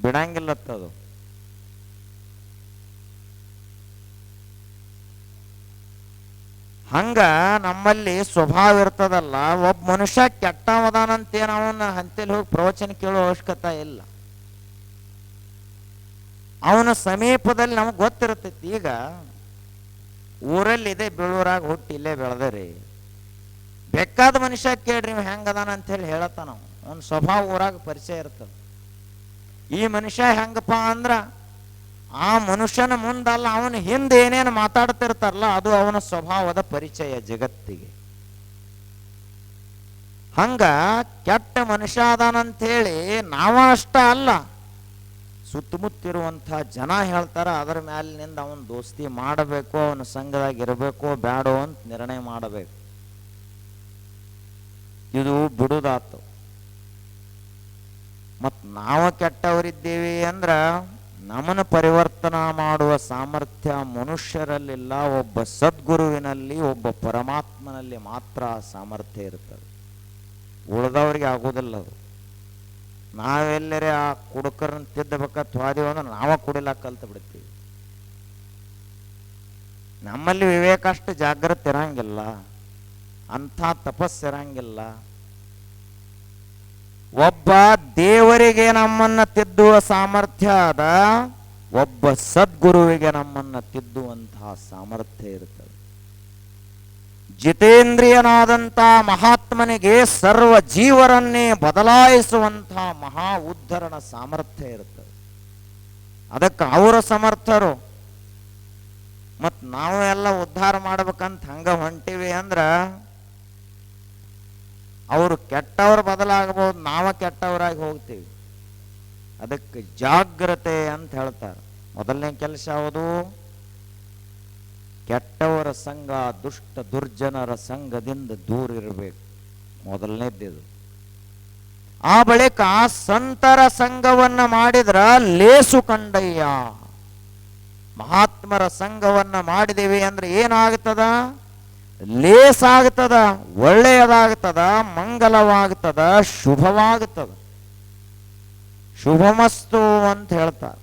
ಬಿಡಂಗಿಲ್ಲತ್ತದು. ಹಂಗ ನಮ್ಮಲ್ಲಿ ಸ್ವಭಾವ ಇರ್ತದಲ್ಲ. ಒಬ್ಬ ಮನುಷ್ಯ ಕೆಟ್ಟವದಾನಂತೇನು ಅವನ ಹಂತಲ್ಲಿ ಹೋಗಿ ಪ್ರವಚನ ಕೇಳೋ ಅವಶ್ಯಕತೆ ಇಲ್ಲ. ಅವನ ಸಮೀಪದಲ್ಲಿ ನಮಗೆ ಗೊತ್ತಿರ್ತೈತಿ. ಈಗ ಊರಲ್ಲಿ ಇದೆ, ಬೀಳೂರಾಗ ಹುಟ್ಟಿ ಇಲ್ಲೇ ಬೆಳೆದರಿ. ಬೇಕಾದ ಮನುಷ್ಯ ಕೇಳ್ರಿ ನೀವು ಹೆಂಗದಾನ ಅಂತೇಳಿ ಹೇಳತ್ತ. ನಾವು ಅವನ ಸ್ವಭಾವ ಊರಾಗ ಪರಿಚಯ ಇರ್ತದೆ. ಈ ಮನುಷ್ಯ ಹೆಂಗಪ್ಪ ಅಂದ್ರ ಆ ಮನುಷ್ಯನ ಮುಂದಲ್ಲ, ಅವನ ಹಿಂದೆ ಏನೇನು ಮಾತಾಡ್ತಿರ್ತಾರಲ್ಲ ಅದು ಅವನ ಸ್ವಭಾವದ ಪರಿಚಯ ಜಗತ್ತಿಗೆ. ಹಂಗ ಕೆಟ್ಟ ಮನುಷ್ಯ ಅದಾನಂತೇಳಿ ನಾವ ಅಷ್ಟ ಅಲ್ಲ, ಸುತ್ತಮುತ್ತಿರುವಂಥ ಜನ ಹೇಳ್ತಾರ. ಅದರ ಮ್ಯಾಲಿನಿಂದ ಅವನ ದೋಸ್ತಿ ಮಾಡಬೇಕು, ಅವನ ಸಂಘದಾಗ ಇರಬೇಕು ಬೇಡೋ ಅಂತ ನಿರ್ಣಯ ಮಾಡಬೇಕು. ಇದು ಬಿಡುದಾತು. ಮತ್ತು ನಾವು ಕೆಟ್ಟವರಿದ್ದೇವೆ ಅಂದ್ರ ನಮ್ಮನ್ನು ಪರಿವರ್ತನಾ ಮಾಡುವ ಸಾಮರ್ಥ್ಯ ಮನುಷ್ಯರಲ್ಲಿಲ್ಲ. ಒಬ್ಬ ಸದ್ಗುರುವಿನಲ್ಲಿ, ಒಬ್ಬ ಪರಮಾತ್ಮನಲ್ಲಿ ಮಾತ್ರ ಆ ಸಾಮರ್ಥ್ಯ ಇರ್ತದೆ. ಉಳಿದವ್ರಿಗೆ ಆಗೋದಿಲ್ಲ ಅದು. ನಾವೆಲ್ಲರೇ ಆ ಕುಡುಕರನ್ನ ತಿದ್ದಬೇಕತ್ ಹೋದೀವಿ ಅಂದ್ರೆ ನಾವ ಕುಡಿಲಾಕ ಕಲ್ತು ಬಿಡ್ತೀವಿ. ನಮ್ಮಲ್ಲಿ ವಿವೇಕ ಅಷ್ಟು ಜಾಗೃತಿ ಇರಂಗಿಲ್ಲ, ಅಂಥ ತಪಸ್ಸಿರಂಗಿಲ್ಲ. ಒಬ್ಬ ದೇವರಿಗೆ ನಮ್ಮನ್ನ ತಿದ್ದುವ ಸಾಮರ್ಥ್ಯ ಅದ, ಒಬ್ಬ ಸದ್ಗುರುವಿಗೆ ನಮ್ಮನ್ನ ತಿದ್ದುವಂತಹ ಸಾಮರ್ಥ್ಯ ಇರ್ತದೆ. ಜಿತೇಂದ್ರಿಯನಾದಂಥ ಮಹಾತ್ಮನಿಗೆ ಸರ್ವ ಜೀವರನ್ನೇ ಬದಲಾಯಿಸುವಂತಹ ಮಹಾ ಉದ್ಧರಣ ಸಾಮರ್ಥ್ಯ ಇರ್ತದೆ. ಅದಕ್ಕೆ ಅವರ ಸಮರ್ಥರು. ಮತ್ತು ನಾವು ಎಲ್ಲ ಉದ್ಧಾರ ಮಾಡ್ಬೇಕಂತ ಹಂಗ ಹೊಂಟಿವಿ ಅಂದ್ರ ಅವರು ಕೆಟ್ಟವ್ರ ಬದಲಾಗಬಹುದು, ನಾವ ಕೆಟ್ಟವರಾಗಿ ಹೋಗ್ತೀವಿ. ಅದಕ್ಕೆ ಜಾಗ್ರತೆ ಅಂತ ಹೇಳ್ತಾರೆ. ಮೊದಲನೇ ಕೆಲಸ ಯಾವುದು? ಕೆಟ್ಟವರ ಸಂಘ, ದುಷ್ಟ ದುರ್ಜನರ ಸಂಘದಿಂದ ದೂರ ಇರಬೇಕು, ಮೊದಲನೇದ್ದು. ಆ ಬಳಿಕ ಸಂತರ ಸಂಘವನ್ನ ಮಾಡಿದ್ರ ಲೇಸು ಕಂಡಯ್ಯ. ಮಹಾತ್ಮರ ಸಂಘವನ್ನ ಮಾಡಿದೇವಿ ಅಂದ್ರೆ ಏನಾಗ್ತದ? ಲೇಸಾಗ್ತದ, ಒಳ್ಳೆಯದಾಗ್ತದ, ಮಂಗಲವಾಗ್ತದ, ಶುಭವಾಗ್ತದ. ಶುಭಮಸ್ತು ಅಂತ ಹೇಳ್ತಾರೆ.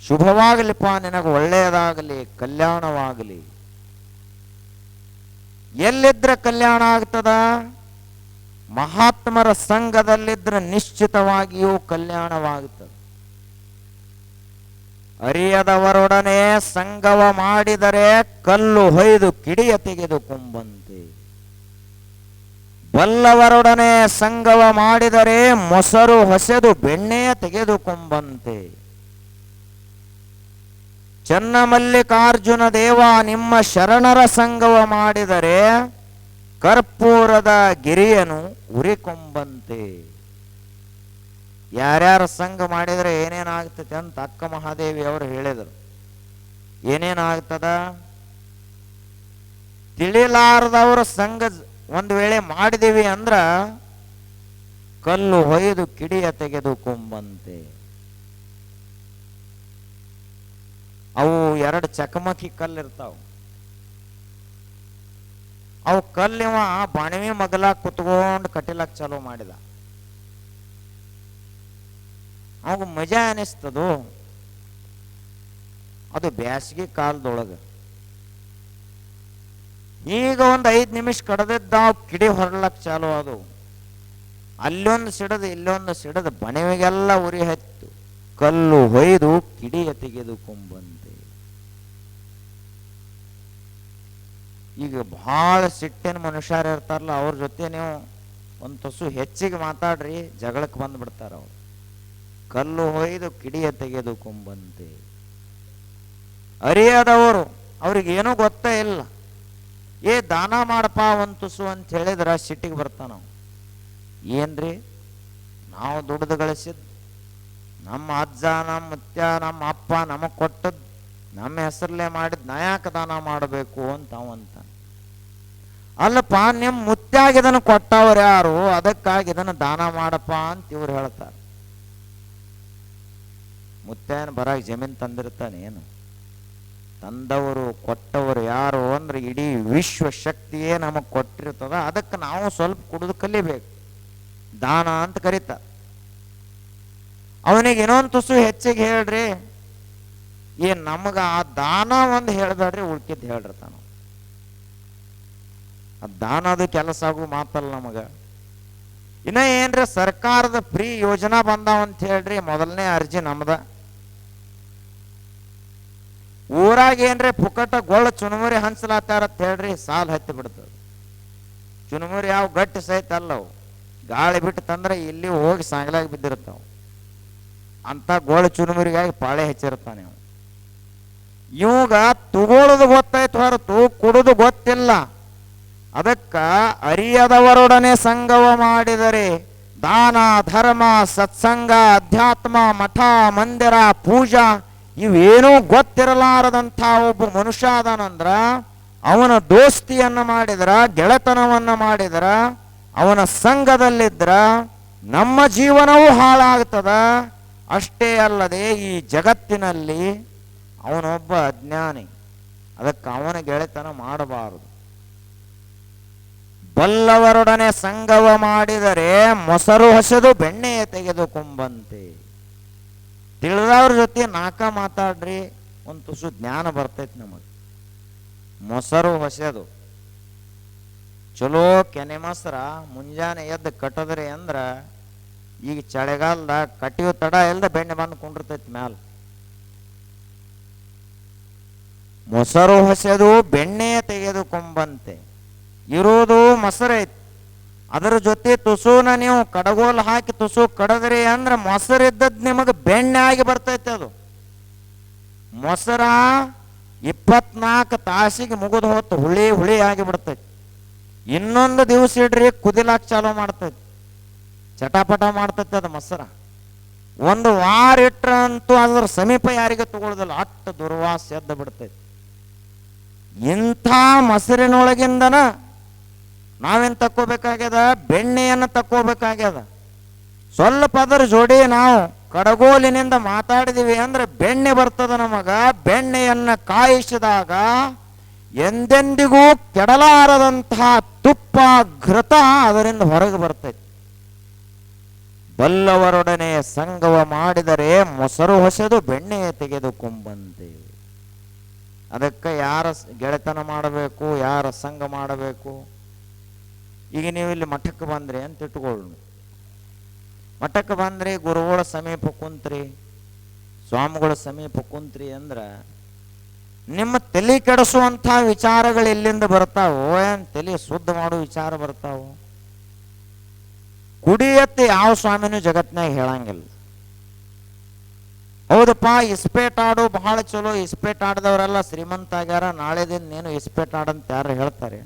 ಶುಭವಾಗಲಿಪ್ಪ, ನಿನಗೆ ಒಳ್ಳೆಯದಾಗಲಿ, ಕಲ್ಯಾಣವಾಗಲಿ. ಎಲ್ಲಿದ್ರೆ ಕಲ್ಯಾಣ ಆಗ್ತದ? ಮಹಾತ್ಮರ ಸಂಘದಲ್ಲಿದ್ರೆ ನಿಶ್ಚಿತವಾಗಿಯೂ ಕಲ್ಯಾಣವಾಗುತ್ತದೆ. ಅರಿಯದವರೊಡನೆ ಸಂಗವ ಮಾಡಿದರೆ ಕಲ್ಲು ಹೊಯ್ದು ಕಿಡಿಯ ತೆಗೆದುಕೊಂಬಂತೆ. ಬಲ್ಲವರೊಡನೆ ಸಂಗವ ಮಾಡಿದರೆ ಮೊಸರು ಹೊಸೆದು ಬೆಣ್ಣೆಯ ತೆಗೆದುಕೊಂಬಂತೆ. ಚನ್ನಮಲ್ಲಿಕಾರ್ಜುನ ದೇವ ನಿಮ್ಮ ಶರಣರ ಸಂಗವ ಮಾಡಿದರೆ ಕರ್ಪೂರದ ಗಿರಿಯನು ಉರಿಕೊಂಬಂತೆ. ಯಾರ್ಯಾರ ಸಂಘ ಮಾಡಿದರೆ ಏನೇನಾಗ್ತದೆ ಅಂತ ಅಕ್ಕ ಮಹಾದೇವಿ ಅವರು ಹೇಳಿದರು. ಏನೇನಾಗ್ತದ? ತಿಳಿಲಾರದವರ ಸಂಘ ಒಂದು ವೇಳೆ ಮಾಡಿದೀವಿ ಅಂದ್ರ ಕಲ್ಲು ಹೊಯ್ದು ಕಿಡಿಯ ತೆಗೆದುಕೊಂಬಂತೆ. ಅವು ಎರಡು ಚಕಮಕಿ ಕಲ್ಲಿರ್ತಾವ. ಅವು ಕಲ್ಲಿವ ಬಣವಿ ಮಗಲ ಕುತ್ಕೊಂಡು ಕಟಿಲಕ್ ಚಾಲೂ ಮಾಡಿದ. ಅವಾಗ ಮಜಾ ಅನಿಸ್ತದು. ಅದು ಬ್ಯಾಸಿಗೆ ಕಾಲದೊಳಗೆ. ಈಗ ಒಂದು 5 ನಿಮಿಷ ಕಡದಿದ್ದ ಕಿಡಿ ಹೊರಲಕ್ ಚಾಲು ಅದು. ಅಲ್ಲೊಂದು ಸಿಡದು ಇಲ್ಲೊಂದು ಸಿಡದು ಬಣವಿಗೆಲ್ಲ ಉರಿ ಹತ್ತು ಕಲ್ಲು ಹೊಯ್ದು ಕಿಡಿಯ ತೆಗೆದುಕೊಂಬಂತೆ. ಈಗ ಬಹಳ ಸಿಟ್ಟಿನ ಮನುಷ್ಯರು ಇರ್ತಾರಲ್ಲ, ಅವ್ರ ಜೊತೆ ನೀವು ಒಂದು ತುಸು ಹೆಚ್ಚಿಗೆ ಮಾತಾಡ್ರಿ, ಜಗಳಕ್ಕೆ ಬಂದ್ಬಿಡ್ತಾರ ಅವ್ರು. ಕಲ್ಲು ಹೊಯ್ದು ಕಿಡಿಯ ತೆಗೆದುಕೊಂಬಂತೆ. ಅರಿಯದವರು, ಅವ್ರಿಗೇನೂ ಗೊತ್ತೇ ಇಲ್ಲ. ದಾನ ಮಾಡಪ್ಪ ಒಂದು ತುಸು ಅಂತ ಹೇಳಿದ್ರ ಸಿಟ್ಟಿಗೆ ಬರ್ತಾನ. ಏನ್ರಿ, ನಾವು ದುಡ್ದು ಗಳಿಸಿದ್, ನಮ್ಮ ಅಜ್ಜ, ನಮ್ಮ ಮುತ್ಯ, ನಮ್ಮ ಅಪ್ಪ ನಮಗ್ ಕೊಟ್ಟದ್, ನಮ್ಮ ಹೆಸರಲ್ಲೇ ಮಾಡಿದ್, ನಾ ಯಾಕೆ ದಾನ ಮಾಡಬೇಕು ಅಂತ ಅವಂತ. ಅಲ್ಲಪ್ಪ, ನಿಮ್ಮ ಮುತ್ಯಾಗ ಇದನ್ನು ಕೊಟ್ಟವ್ರು ಯಾರು, ಅದಕ್ಕಾಗಿ ಇದನ್ನು ದಾನ ಮಾಡಪ್ಪ ಅಂತ ಇವ್ರು ಹೇಳ್ತಾರೆ. ಮುತ್ಯಾನ ಬರಾಗ ಜಮೀನ್ ತಂದಿರ್ತಾನೆ ಏನು? ತಂದವರು ಕೊಟ್ಟವರು ಯಾರು ಅಂದ್ರೆ ಇಡೀ ವಿಶ್ವ ಶಕ್ತಿಯೇ ನಮಗ್ ಕೊಟ್ಟಿರ್ತದ. ಅದಕ್ಕೆ ನಾವು ಸ್ವಲ್ಪ ಕುಡಿದು ಕಲಿಬೇಕು, ದಾನ ಅಂತ ಕರೀತಾರ. ಅವನಿಗೆ ಇನ್ನೊಂದು ತುಸು ಹೆಚ್ಚಿಗೆ ಹೇಳ್ರಿ, ನಮಗ ಆ ದಾನ ಒಂದು ಹೇಳ್ಬೇಡ್ರಿ, ಉಳ್ಕಿದ್ದು ಹೇಳಿರ್ತಾನ. ಆ ದಾನದ ಕೆಲಸ ಆಗು ಮಾತಲ್ಲ ನಮಗ. ಇನ್ನ ಏನ್ರಿ ಸರ್ಕಾರದ ಫ್ರೀ ಯೋಜನಾ ಬಂದಾವಂತ ಹೇಳ್ರಿ, ಮೊದಲನೇ ಅರ್ಜಿ ನಮ್ದ. ಊರಾಗ ಏನ್ರಿ ಪುಕಟ ಗೊಳ್ಳ ಚುನುಮುರಿ ಹಂಚಲಾತಾರತ್ ಹೇಳ್ರಿ, ಸಾಲ ಹತ್ತಿ ಬಿಡ್ತದ. ಚುನುಮುರಿ ಯಾವ ಗಟ್ಟಿ ಸಹಿತ ಅಲ್ಲವು, ಗಾಳಿ ಬಿಟ್ಟು ತಂದ್ರೆ ಇಲ್ಲಿ ಹೋಗಿ ಸಾಂಗ್ಲಾಗಿ ಬಿದ್ದಿರ್ತಾವ. ಅಂತ ಗೋಳ ಚುನುಮುರಿಗಾಗಿ ಪಾಳೆ ಹೆಚ್ಚಿರ್ತಾನೆ ಅವ. ಇವಾಗ ತಗೊಳ್ಳೋದು ಗೊತ್ತಾಯ್ತು ಹೊರತು ಕುಡುದು ಗೊತ್ತಿಲ್ಲ. ಅದಕ್ಕ ಅರಿಯದವರೊಡನೆ ಸಂಗವ ಮಾಡಿದರೆ ದಾನ, ಧರ್ಮ, ಸತ್ಸಂಗ, ಅಧ್ಯಾತ್ಮ, ಮಠ, ಮಂದಿರ, ಪೂಜಾ ಇವೇನೂ ಗೊತ್ತಿರಲಾರದಂಥ ಒಬ್ಬ ಮನುಷ್ಯ ಅದಾನಂದ್ರ ಅವನ ದೋಸ್ತಿಯನ್ನ ಮಾಡಿದ್ರ, ಗೆಳೆತನವನ್ನ ಮಾಡಿದ್ರ, ಅವನ ಸಂಘದಲ್ಲಿದ್ರ ನಮ್ಮ ಜೀವನವೂ ಹಾಳಾಗ್ತದ. ಅಷ್ಟೇ ಅಲ್ಲದೆ ಈ ಜಗತ್ತಿನಲ್ಲಿ ಅವನೊಬ್ಬ ಅಜ್ಞಾನಿ. ಅದಕ್ಕೆ ಅವನ ಗೆಳೆತನ ಮಾಡಬಾರದು. ಬಲ್ಲವರೊಡನೆ ಸಂಗವ ಮಾಡಿದರೆ ಮೊಸರು ಹೊಸೆದು ಬೆಣ್ಣೆಯ ತೆಗೆದುಕೊಂಬಂತೆ. ತಿಳಿದವ್ರ ಜೊತೆ ನಾಕ ಮಾತಾಡ್ರಿ, ಒಂದು ತುಸು ಜ್ಞಾನ ಬರ್ತೈತಿ ನಮಗೆ. ಮೊಸರು ಹೊಸೆದು ಚಲೋ ಕೆನೆ ಮೊಸರ ಮುಂಜಾನೆ ಎದ್ದು ಕಟ್ಟದ್ರಿ ಅಂದ್ರ ಈಗ ಚಳಿಗಾಲದಾಗ ಕಟ್ಟಿಯೋ ತಡ ಇಲ್ದ ಬೆಣ್ಣೆ ಬಂದು ಕುಂಡಿರ್ತೈತಿ ಮ್ಯಾಲ. ಮೊಸರು ಹೊಸೆದು ಬೆಣ್ಣೆ ತೆಗೆದುಕೊಂಬಂತೆ. ಇರೋದು ಮೊಸರೈತಿ, ಅದರ ಜೊತೆ ತುಸುನ ನೀವು ಕಡಗೋಲು ಹಾಕಿ ತುಸು ಕಡದ್ರಿ ಅಂದ್ರೆ ಮೊಸರಿದ್ದದ್ ನಿಮಗೆ ಬೆಣ್ಣೆ ಆಗಿ ಬರ್ತೈತೆ. ಅದು ಮೊಸರ 24 ತಾಸಿಗೆ ಮುಗಿದು ಹೊತ್ತು ಹುಳಿ ಹುಳಿ ಆಗಿ ಬಿಡ್ತೈತಿ. ಇನ್ನೊಂದು ದಿವಸ ಇಡ್ರಿ ಕುದಿಲಾಕ್ ಚಾಲೂ ಮಾಡ್ತೈತಿ, ಚಟಾಪಟ ಮಾಡ್ತೈತಿ ಅದು ಮೊಸರ. ಒಂದು ವಾರ ಇಟ್ರಂತೂ ಅದ್ರ ಸಮೀಪ ಯಾರಿಗೆ ತಗೊಳ್ಳೋದಿಲ್ಲ, ಅಷ್ಟು ದುರ್ವಾಸ ಎದ್ದು ಬಿಡ್ತೈತಿ. ಇಂಥ ಮೊಸರಿನೊಳಗಿಂದನ ನಾವೇನು ತಕ್ಕೋಬೇಕಾಗ್ಯದ, ಬೆಣ್ಣೆಯನ್ನು ತಕ್ಕೋಬೇಕಾಗ್ಯದ. ಸ್ವಲ್ಪ ಅದರ ಜೋಡಿ ನಾವು ಕಡಗೋಲಿನಿಂದ ಮಾತಾಡಿದೀವಿ ಅಂದ್ರೆ ಬೆಣ್ಣೆ ಬರ್ತದ ನಮಗ. ಬೆಣ್ಣೆಯನ್ನು ಕಾಯಿಸಿದಾಗ ಎಂದೆಂದಿಗೂ ಕೆಡಲಾರದಂತಹ ತುಪ್ಪ ಘೃತ ಅದರಿಂದ ಹೊರಗೆ ಬರ್ತೈತಿ. ಬಲ್ಲವರೊಡನೆ ಸಂಗವ ಮಾಡಿದರೆ ಮೊಸರು ಹೊಸೆದು ಬೆಣ್ಣೆ ತೆಗೆದುಕೊಂಬಂತೆ. ಅದಕ್ಕೆ ಯಾರ ಗೆಳೆತನ ಮಾಡಬೇಕು, ಯಾರ ಸಂಘ ಮಾಡಬೇಕು. ಈಗ ನೀವು ಇಲ್ಲಿ ಮಠಕ್ಕೆ ಬಂದ್ರಿ ಅಂತ ಇಟ್ಕೊಳ್ಳು. ಮಠಕ್ಕೆ ಬಂದ್ರಿ, ಗುರುಗಳ ಸಮೀಪ ಕುಂತ್ರಿ, ಸ್ವಾಮಿಗಳ ಸಮೀಪ ಕುಂತ್ರಿ ಅಂದ್ರ ನಿಮ್ಮ ತಲೆ ಕೆಡಿಸುವಂಥ ವಿಚಾರಗಳು ಎಲ್ಲಿಂದ ಬರ್ತಾವೋ? ಏನ್ ತಲೆ ಶುದ್ಧ ಮಾಡೋ ವಿಚಾರ ಬರ್ತಾವೋ? ಕುಡಿಯತ್ತೆ ಯಾವ ಸ್ವಾಮಿನೂ ಜಗತ್ನಾಗ ಹೇಳಂಗಿಲ್ಲ. ಹೌದಪ್ಪ, ಇಸ್ಪೇಟ್ ಆಡೋ ಬಹಳ ಚಲೋ, ಇಸ್ಪೇಟ್ ಆಡದವರೆಲ್ಲ ಶ್ರೀಮಂತ ಆಗ್ಯಾರ, ನಾಳೆ ದಿನ ನೀನು ಇಸ್ಪೇಟ್ ಆಡಂತ ಯಾರು ಹೇಳ್ತಾರೆ?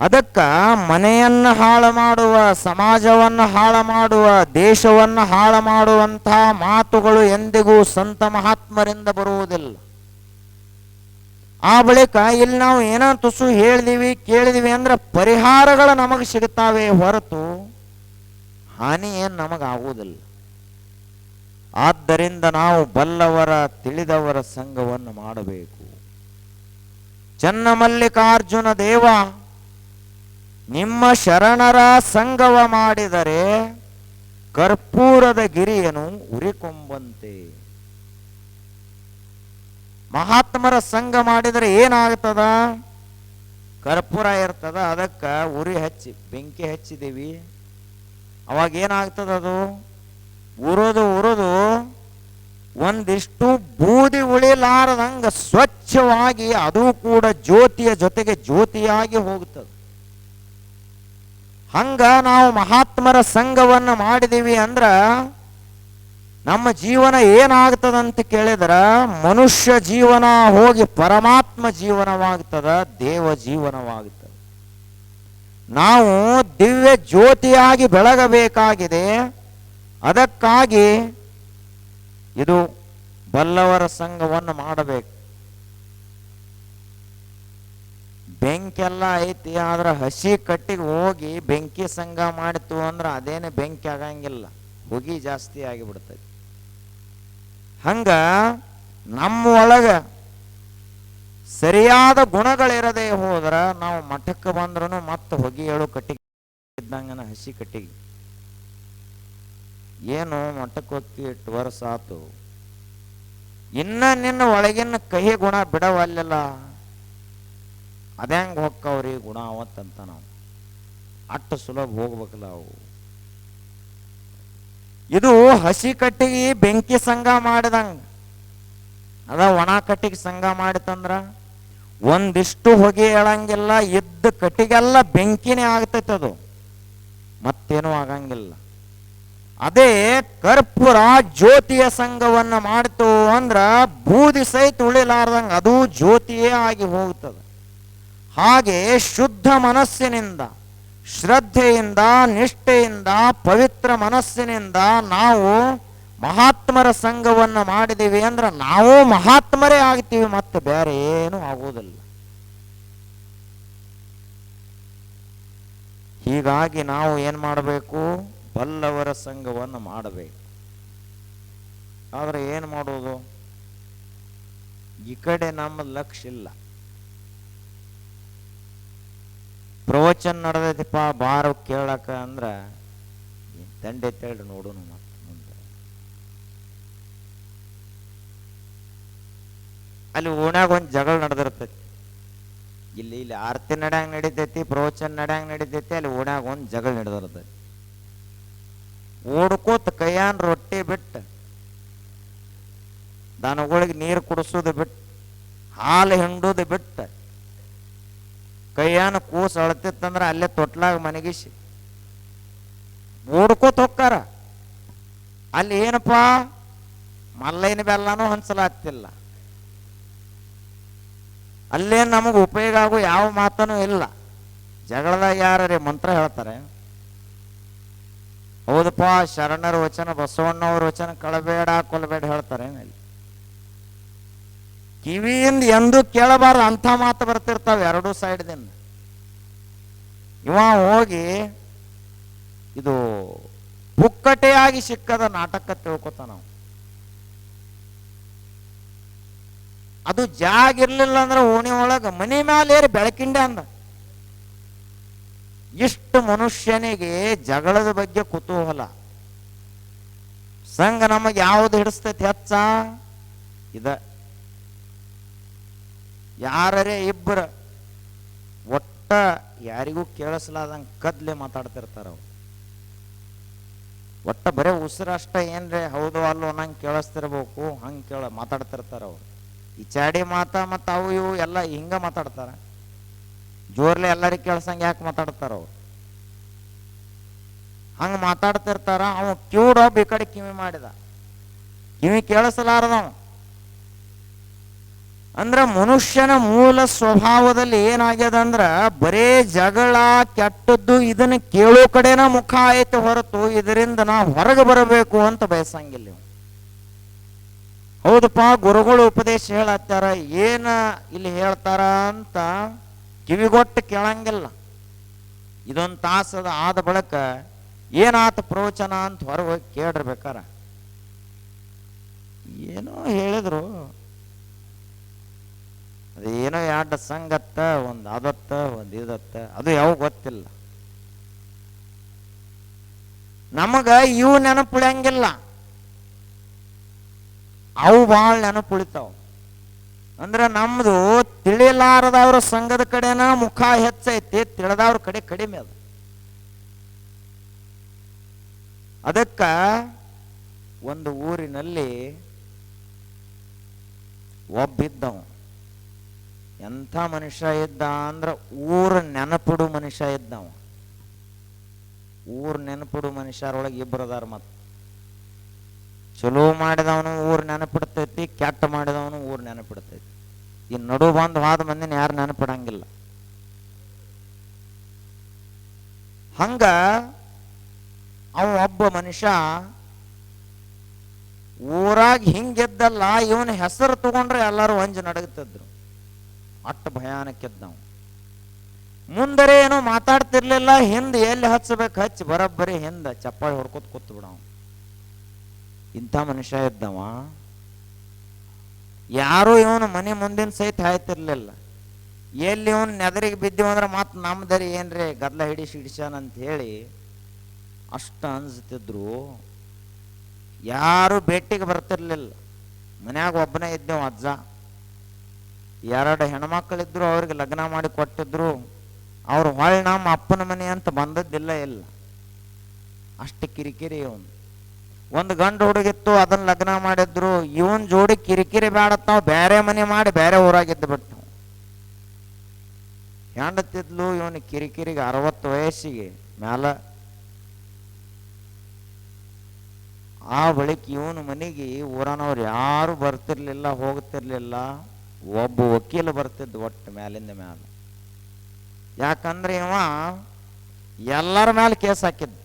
ಅದಕ್ಕ ಮನೆಯನ್ನು ಹಾಳು ಮಾಡುವ, ಸಮಾಜವನ್ನು ಹಾಳು ಮಾಡುವ, ದೇಶವನ್ನು ಹಾಳು ಮಾಡುವಂತಹ ಮಾತುಗಳು ಎಂದಿಗೂ ಸಂತ ಮಹಾತ್ಮರಿಂದ ಬರುವುದಿಲ್ಲ. ಆ ಬಳಿಕ ಇಲ್ಲಿ ನಾವು ಏನೋ ತುಸು ಹೇಳಿದೀವಿ ಕೇಳಿದೀವಿ ಅಂದ್ರೆ ಪರಿಹಾರಗಳು ನಮಗೆ ಸಿಗುತ್ತಾವೆ ಹೊರತು ಹಾನಿ ಏನು ನಮಗಾಗುವುದಿಲ್ಲ. ಆದ್ದರಿಂದ ನಾವು ಬಲ್ಲವರ ತಿಳಿದವರ ಸಂಘವನ್ನು ಮಾಡಬೇಕು. ಚನ್ನಮಲ್ಲಿಕಾರ್ಜುನ ದೇವ ನಿಮ್ಮ ಶರಣರ ಸಂಗವ ಮಾಡಿದರೆ ಕರ್ಪೂರದ ಗಿರಿಯನು ಉರಿಕೊಂಬಂತೆ. ಮಹಾತ್ಮರ ಸಂಘ ಮಾಡಿದರೆ ಏನಾಗ್ತದ? ಕರ್ಪೂರ ಇರ್ತದ, ಅದಕ್ಕೆ ಉರಿ ಹಚ್ಚಿ ಬೆಂಕಿ ಹಚ್ಚಿದೀವಿ, ಅವಾಗ ಏನಾಗ್ತದ? ಅದು ಉರಿದು ಒಂದಿಷ್ಟು ಬೂದಿ ಉಳಿಲಾರದಂಗ ಸ್ವಚ್ಛವಾಗಿ ಅದು ಕೂಡ ಜ್ಯೋತಿಯ ಜೊತೆಗೆ ಜ್ಯೋತಿಯಾಗಿ ಹೋಗ್ತದೆ. ಹಂಗ ನಾವು ಮಹಾತ್ಮರ ಸಂಘವನ್ನು ಮಾಡಿದೀವಿ ಅಂದ್ರ ನಮ್ಮ ಜೀವನ ಏನಾಗ್ತದಂತ ಕೇಳಿದ್ರ ಮನುಷ್ಯ ಜೀವನ ಹೋಗಿ ಪರಮಾತ್ಮ ಜೀವನವಾಗ್ತದ, ದೇವ ಜೀವನವಾಗ್ತದೆ. ನಾವು ದಿವ್ಯ ಜ್ಯೋತಿಯಾಗಿ ಬೆಳಗಬೇಕಾಗಿದೆ. ಅದಕ್ಕಾಗಿ ಇದು ಬಲ್ಲವರ ಸಂಘವನ್ನು ಮಾಡಬೇಕು. ಬೆಂಕೆಲ್ಲ ಐತಿ, ಆದ್ರೆ ಹಸಿ ಕಟ್ಟಿಗೆ ಹೋಗಿ ಬೆಂಕಿ ಸಂಘ ಮಾಡಿತು ಅಂದ್ರೆ ಅದೇನು ಬೆಂಕಿ ಆಗಂಗಿಲ್ಲ, ಹೊಗೆ ಜಾಸ್ತಿ ಆಗಿಬಿಡ್ತೈತಿ. ಹಂಗ ನಮ್ಮ ಒಳಗ ಸರಿಯಾದ ಗುಣಗಳಿರದೆ ಹೋದ್ರ ನಾವು ಮಠಕ್ಕೆ ಬಂದ್ರೂ ಮತ್ತೆ ಹೊಗೆ ಹೇಳು ಕಟ್ಟಿಗೆ ಇದ್ದಂಗನ ಹಸಿ ಕಟ್ಟಿಗೆ. ಏನು ಮಠಕ್ಕೆ ಹೋಗಿ 8 ವರ್ಷ ಆತು, ಇನ್ನ ನಿನ್ನ ಒಳಗಿನ ಕಹಿ ಗುಣ ಬಿಡವಲ್ಲ, ಅದ್ಯಾಂಗ ಹೋಗ್ತಾವ್ರಿ ಗುಣ ಅವತ್ತಂತ ನಾವು ಅಷ್ಟು ಸುಲಭ ಹೋಗ್ಬೇಕಲ್ಲ ಅವು. ಇದು ಹಸಿ ಕಟ್ಟಿಗೆ ಬೆಂಕಿ ಸಂಘ ಮಾಡಿದಂಗ ಅದ. ಒಣ ಕಟ್ಟಿಗೆ ಸಂಘ ಮಾಡಿತಂದ್ರ ಒಂದಿಷ್ಟು ಹೊಗೆ ಹೇಳಂಗಿಲ್ಲ, ಇದ್ದ ಕಟ್ಟಿಗೆಲ್ಲ ಬೆಂಕಿನೇ ಆಗ್ತೈತೆ, ಅದು ಮತ್ತೇನೂ ಆಗಂಗಿಲ್ಲ. ಅದೇ ಕರ್ಪೂರ ಜ್ಯೋತಿಯ ಸಂಘವನ್ನು ಮಾಡ್ತು ಅಂದ್ರ ಬೂದಿ ಸಹಿತ ಉಳಿಲಾರ್ದಂಗ ಅದು ಜ್ಯೋತಿಯೇ ಆಗಿ ಹೋಗ್ತದೆ. ಹಾಗೆ ಶುದ್ಧ ಮನಸ್ಸಿನಿಂದ, ಶ್ರದ್ಧೆಯಿಂದ, ನಿಷ್ಠೆಯಿಂದ, ಪವಿತ್ರ ಮನಸ್ಸಿನಿಂದ ನಾವು ಮಹಾತ್ಮರ ಸಂಘವನ್ನು ಮಾಡಿದೀವಿ ಅಂದ್ರೆ ನಾವು ಮಹಾತ್ಮರೇ ಆಗ್ತೀವಿ, ಮತ್ತೆ ಬೇರೆ ಏನೂ ಆಗುವುದಿಲ್ಲ. ಹೀಗಾಗಿ ನಾವು ಏನು ಮಾಡಬೇಕು? ಬಲ್ಲವರ ಸಂಘವನ್ನು ಮಾಡಬೇಕು. ಆದ್ರೆ ಏನು ಮಾಡೋದು? ಈ ಕಡೆ ನಮ್ಮ ಲಕ್ಷ್ಯ ಇಲ್ಲ. ಪ್ರವಚನ ನಡೆದೈತಿಪ್ಪ ಬಾರ ಕೇಳಕ ಅಂದ್ರ ದಂಡೆ ತೇಳ್ರಿ ನೋಡೋಣ. ಮತ್ತೆ ಮುಂದೆ ಅಲ್ಲಿ ಓಣ್ಯಾಗ ಒಂದು ಜಗಳ ನಡೆದಿರ್ತೈತಿ. ಇಲ್ಲಿ ಇಲ್ಲಿ ಆರತಿ ನಡ್ಯಾಂಗ ನಡಿತೈತಿ, ಪ್ರವಚನ ನಡ್ಯಾಂಗ ನಡಿತೈತಿ, ಅಲ್ಲಿ ಓಣ್ಯಾಗ ಒಂದು ಜಗಳ ನಡೆದಿರ್ತೈತಿ. ಓಡ್ಕೋತ ಕೈಯಾನ್ ರೊಟ್ಟಿ ಬಿಟ್ಟು, ದನಗಳಿಗೆ ನೀರು ಕುಡಿಸೋದು ಬಿಟ್ಟು, ಹಾಲು ಹಿಂಡುದು ಬಿಟ್ಟು, ಕೈಯಾನ ಕೂಸು ಅಳತಿತ್ತಂದ್ರೆ ಅಲ್ಲೇ ತೊಟ್ಲಾಗ ಮನಗಿಸಿ ಓಡ್ಕೋತ ಹೊಕ್ಕಾರ. ಅಲ್ಲಿ ಏನಪ್ಪಾ ಮಲ್ಲೈನ ಬೆಲ್ಲನೂ ಹಂಚಲಾಗ್ತಿಲ್ಲ. ಅಲ್ಲೇನು ನಮಗೆ ಉಪಯೋಗ ಆಗೋ ಯಾವ ಮಾತನೂ ಇಲ್ಲ. ಜಗಳದಾಗ ಯಾರೇ ಮಂತ್ರ ಹೇಳ್ತಾರೆ? ಹೌದಪ್ಪ, ಶರಣರ ವಚನ, ಬಸವಣ್ಣವ್ರ ವಚನ ಕಳಬೇಡ ಕೊಲ್ಲಬೇಡ ಹೇಳ್ತಾರೆ. ಕಿವಿಯಿಂದ ಎಂದು ಕೇಳಬಾರ್ದು ಅಂಥ ಮಾತು ಬರ್ತಿರ್ತಾವೆ ಎರಡೂ ಸೈಡ್ದಿಂದ. ಇವ ಹೋಗಿ ಇದು ಪುಕ್ಕಟೆಯಾಗಿ ಸಿಕ್ಕದ ನಾಟಕ ತಿಳ್ಕೊತ ನಾವು. ಅದು ಜಾಗ ಇರ್ಲಿಲ್ಲ ಅಂದ್ರೆ ಓಣಿ ಒಳಗ ಮನೆ ಮ್ಯಾಲೆ ಏರಿ ಬೆಳಕಿಂಡೆ ಅಂದ. ಇಷ್ಟು ಮನುಷ್ಯನಿಗೆ ಜಗಳದ ಬಗ್ಗೆ ಕುತೂಹಲ. ಸಂಘ ನಮಗೆ ಯಾವುದು ಹಿಡಿಸ್ತೈತಿ ಹೆಚ್ಚ? ಇದ. ಯಾರೇ ಇಬ್ಬರ ಒಟ್ಟ ಯಾರಿಗೂ ಕೇಳಿಸ್ಲಾದಂಗೆ ಕದ್ಲೆ ಮಾತಾಡ್ತಿರ್ತಾರ ಅವ್ರು. ಒಟ್ಟ ಬರೇ ಉಸಿರು ಅಷ್ಟ ಏನ್ರೆ ಹೌದು ಅಲ್ಲೋ ನಂಗೆ ಕೇಳಿಸ್ತಿರ್ಬೇಕು, ಹಂಗೆ ಮಾತಾಡ್ತಿರ್ತಾರ ಅವ್ರು. ಈ ಚಾಡಿ ಮಾತ ಮತ್ತು ಅವು ಇವು ಎಲ್ಲ ಹಿಂಗ ಮಾತಾಡ್ತಾರ. ಜೋರ್ಲೆ ಎಲ್ಲರಿಗೆ ಕೇಳ್ಸಂಗೆ ಯಾಕೆ ಮಾತಾಡ್ತಾರ ಅವ್ರು? ಹಂಗೆ ಮಾತಾಡ್ತಿರ್ತಾರ. ಅವ ಕಿವುಡೊಬ್ಬ ಈ ಕಡೆ ಕಿವಿ ಮಾಡಿದ, ಕಿವಿ ಕೇಳಿಸಲಾರದವ. ಅಂದ್ರೆ ಮನುಷ್ಯನ ಮೂಲ ಸ್ವಭಾವದಲ್ಲಿ ಏನಾಗ್ಯದ ಅಂದ್ರ ಬರೇ ಜಗಳ ಕೆಟ್ಟದ್ದು ಇದನ್ನ ಕೇಳೋ ಕಡೆನ ಮುಖ ಆಯ್ತು ಹೊರತು ಇದರಿಂದ ನಾ ಹೊರಗೆ ಬರಬೇಕು ಅಂತ ಬಯಸಂಗಿಲ್ಲ. ಹೌದಪ್ಪ, ಗುರುಗಳು ಉಪದೇಶ ಹೇಳತ್ತಾರ, ಏನ ಇಲ್ಲಿ ಹೇಳ್ತಾರ ಅಂತ ಕಿವಿಗೊಟ್ಟು ಕೇಳಂಗಿಲ್ಲ. ಇದೊಂದು ತಾಸದ ಆದ ಬಳಿಕ ಏನಾತ ಪ್ರವಚನ ಅಂತ ಹೊರಗೆ ಹೋಗಿ ಕೇಳಿರ್ಬೇಕಾರ. ಏನೋ ಹೇಳಿದ್ರು, ಅದೇನೋ ಎರಡು ಸಂಗತ್ತ, ಒಂದು ಅದತ್ತ, ಒಂದು ಇದತ್ತ, ಅದು ಯಾವ ಗೊತ್ತಿಲ್ಲ ನಮಗ. ಇವು ನೆನಪುಳಿಯಂಗಿಲ್ಲ, ಅವು ಭಾಳ ನೆನಪುಳಿತಾವ. ಅಂದ್ರೆ ನಮ್ದು ತಿಳಿಲಾರದವ್ರ ಸಂಘದ ಕಡೆನ ಮುಖ ಹೆಚ್ಚೈತಿ, ತಿಳಿದವ್ರ ಕಡೆ ಕಡಿಮೆ ಅದ. ಅದಕ್ಕ ಒಂದು ಊರಿನಲ್ಲಿ ಒಬ್ಬಿದ್ದವ. ಎಂಥ ಮನುಷ್ಯ ಇದ್ದ ಅಂದ್ರ ಊರ ನೆನಪಿಡು ಮನುಷ್ಯ ಇದ್ದವ. ಊರ್ ನೆನಪಿಡು ಮನುಷ್ಯರೊಳಗೆ ಇಬ್ಬರದಾರ. ಮತ್ತ ಚಲೋ ಮಾಡಿದವನು ಊರ್ ನೆನಪಿಡ್ತೈತಿ, ಕೆಟ್ಟ ಮಾಡಿದವನು ಊರ್ ನೆನಪಿಡ್ತೈತಿ. ಈ ನಡು ಬಂದು ವಾದ ಮಂದಿನ ಯಾರು ನೆನಪಿಡಂಗಿಲ್ಲ. ಹಂಗ ಅವ ಒಬ್ಬ ಮನುಷ್ಯ ಊರಾಗ ಹಿಂಗೆದ್ದಲ್ಲ, ಇವನ ಹೆಸರು ತಗೊಂಡ್ರೆ ಎಲ್ಲರೂ ಅಂಜು ನಡಗ್ತಿದ್ರು. ಅಟ್ಟು ಭಯಾನಕ್ಕಿದ್ದವು. ಮುಂದರೆ ಏನೋ ಮಾತಾಡ್ತಿರ್ಲಿಲ್ಲ, ಹಿಂದೆ ಎಲ್ಲಿ ಹಚ್ಚಬೇಕು ಹಚ್ಚಿ ಬರಬ್ಬರಿ ಹಿಂದೆ ಚಪ್ಪಾಳಿ ಹೊಡ್ಕೊತ ಕೂತ್ ಬಿಡವ. ಇಂಥ ಮನುಷ್ಯ ಇದ್ದವ. ಯಾರು ಇವನು ಮನೆ ಮುಂದಿನ ಸಹಿತ ಹಾಯ್ತಿರ್ಲಿಲ್ಲ. ಎಲ್ಲಿ ಇವನು ನೆದರಿಗೆ ಬಿದ್ದೀವಂದ್ರೆ ಮತ್ತೆ ನಮ್ದರಿ ಏನ್ರಿ ಗದ್ಲ ಹಿಡಿಸ್ಯಾನಂತ ಹೇಳಿ ಅಷ್ಟು ಅನ್ಸ್ತಿದ್ರು. ಯಾರು ಭೇಟಿಗೆ ಬರ್ತಿರ್ಲಿಲ್ಲ. ಮನ್ಯಾಗ ಒಬ್ಬನೇ ಇದ್ದೇವ ಅಜ್ಜ. 2 ಹೆಣ್ಮಕ್ಳಿದ್ರು, ಅವ್ರಿಗೆ ಲಗ್ನ ಮಾಡಿ ಕೊಟ್ಟಿದ್ರು. ಅವ್ರು ಹೊಳ್ಳಿ ನಮ್ಮ ಅಪ್ಪನ ಮನೆ ಅಂತ ಬಂದದ್ದಿಲ್ಲ. ಇಲ್ಲ, ಅಷ್ಟು ಕಿರಿಕಿರಿ. ಇವನು ಒಂದು ಗಂಡು ಹುಡುಗಿತ್ತು, ಅದನ್ನ ಲಗ್ನ ಮಾಡಿದ್ರು. ಇವನ್ ಜೋಡಿ ಕಿರಿಕಿರಿ ಬೇಡತ್ತಾವ್, ಬೇರೆ ಮನೆ ಮಾಡಿ ಬೇರೆ ಊರಾಗಿದ್ದು ಬಿಟ್ಟು ಹೆಂಡತಿದ್ಲು. ಇವನು ಕಿರಿಕಿರಿಗೆ 60 ವಯಸ್ಸಿಗೆ ಮ್ಯಾಲ. ಆ ಬಳಿಕ ಇವನು ಮನೆಗೆ ಊರನವ್ರು ಯಾರು ಬರ್ತಿರ್ಲಿಲ್ಲ, ಹೋಗ್ತಿರ್ಲಿಲ್ಲ. ಒಬ್ಬ ವಕೀಲ ಬರ್ತಿದ್ದು ಒಟ್ಟು ಮ್ಯಾಲಿಂದ ಮ್ಯಾಲ. ಯಾಕಂದ್ರೆ ಇವ ಎಲ್ಲರ ಮೇಲೆ ಕೇಸ್ ಹಾಕಿದ್ದು.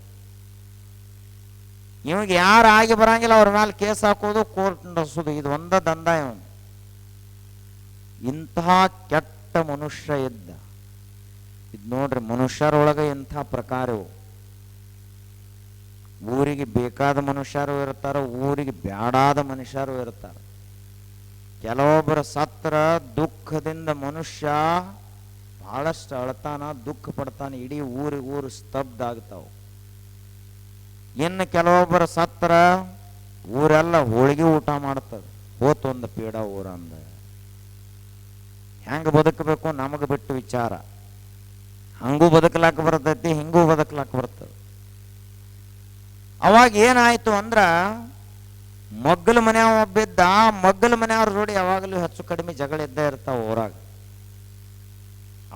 ಇವಾಗ ಯಾರು ಆಗಿ ಬರಂಗಿಲ್ಲ ಅವ್ರ ಮೇಲೆ ಕೇಸ್ ಹಾಕೋದು, ಕೋರ್ಟ್ ನಡೆಸೋದು, ಇದು ಒಂದ ದಂಧ ಇವನು. ಇಂತಹ ಕೆಟ್ಟ ಮನುಷ್ಯ ಇದ್ದ. ಇದು ನೋಡ್ರಿ, ಮನುಷ್ಯರೊಳಗೆ ಇಂಥ ಪ್ರಕಾರವು. ಊರಿಗೆ ಬೇಕಾದ ಮನುಷ್ಯರು ಇರ್ತಾರ, ಊರಿಗೆ ಬ್ಯಾಡಾದ ಮನುಷ್ಯರು ಇರ್ತಾರ. ಕೆಲವೊಬ್ಬರ ಸತ್ರ ದುಃಖದಿಂದ ಮನುಷ್ಯ ಬಹಳಷ್ಟು ಅಳ್ತಾನ, ದುಃಖ ಪಡ್ತಾನೆ. ಇಡೀ ಊರು ಸ್ತಬ್ಧ ಆಗ್ತಾವ. ಇನ್ನು ಕೆಲವೊಬ್ಬರ ಸತ್ರ ಊರೆಲ್ಲ ಹೋಳಿಗೆ ಊಟ ಮಾಡ್ತದೆ. ಹೋತೊಂದು ಪೀಡ ಊರಂದ. ಹೆಂಗೆ ಬದುಕಬೇಕು ನಮಗೆ ಬಿಟ್ಟು ವಿಚಾರ. ಹಂಗೂ ಬದುಕಲಾಕ ಬರ್ತೈತಿ, ಹಿಂಗೂ ಬದುಕಲಾಕ ಬರ್ತದೆ. ಅವಾಗ ಏನಾಯ್ತು ಅಂದ್ರ ಮಗ್ಗಲ ಮನ್ಯಾವ ಒಬ್ಬಿದ್ದ, ಮಗ್ಗಲ ಮನೆಯವ್ರ ಜೋಡಿ ಯಾವಾಗಲೂ ಹೆಚ್ಚು ಕಡಿಮೆ ಜಗಳ ಇದ್ದೇ ಇರ್ತಾವ ಊರಾಗ.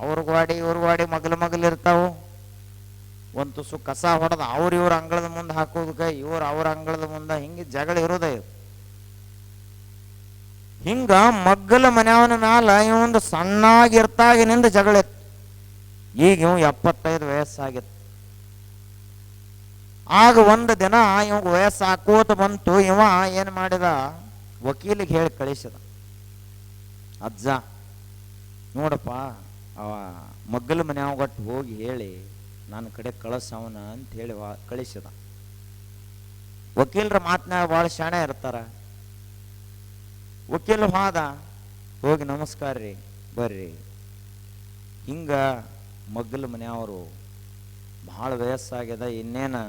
ಅವ್ರ ಗಾಡಿ ಇವ್ರ ಗಾಡಿ ಮಗಲು ಇರ್ತಾವು. ಒಂದು ತುಸು ಕಸ ಹೊಡೆದ ಇವ್ರ ಅಂಗಳದ ಮುಂದೆ ಹಾಕೋದಕ್ಕೆ ಇವ್ರು ಅವ್ರ ಅಂಗಳದ ಮುಂದೆ ಹಿಂಗೆ ಜಗಳ ಇರೋದೇ. ಹಿಂಗ ಮಗ್ಗಲ ಮನೆಯವನ ಮ್ಯಾಲ ಇವೊಂದು ಸಣ್ಣಾಗಿರ್ತಾಗಿನಿಂದ ಜಗಳ ಇತ್ತು. ಈಗ ಇವ್ 75 ವಯಸ್ಸಾಗಿತ್ತು. ಆಗ ಒಂದು ದಿನ ಇವಾಗ ವಯಸ್ಸು ಹಾಕೋತ ಬಂತು. ಇವ ಏನು ಮಾಡಿದ, ವಕೀಲಿಗೆ ಹೇಳಿ ಕಳಿಸಿದ, ಅಜ್ಜ ನೋಡಪ್ಪ ಅವ ಮಗ್ಗಲ ಮನ್ಯಾವಗಟ್ಟು ಹೋಗಿ ಹೇಳಿ ನನ್ನ ಕಡೆ ಕಳಿಸವನ ಅಂತ ಹೇಳಿ ಕಳಿಸಿದ. ವಕೀಲರ ಮಾತನಾಗ ಭಾಳ ಶಾಣೆ ಇರ್ತಾರ. ವಕೀಲ ಹೋದ, ಹೋಗಿ ನಮಸ್ಕಾರ ರೀ ಬರ್ರಿ, ಹಿಂಗ ಮಗ್ಗಲ ಮನೆಯವರು ಭಾಳ ವಯಸ್ಸಾಗ್ಯದ, ಇನ್ನೇನು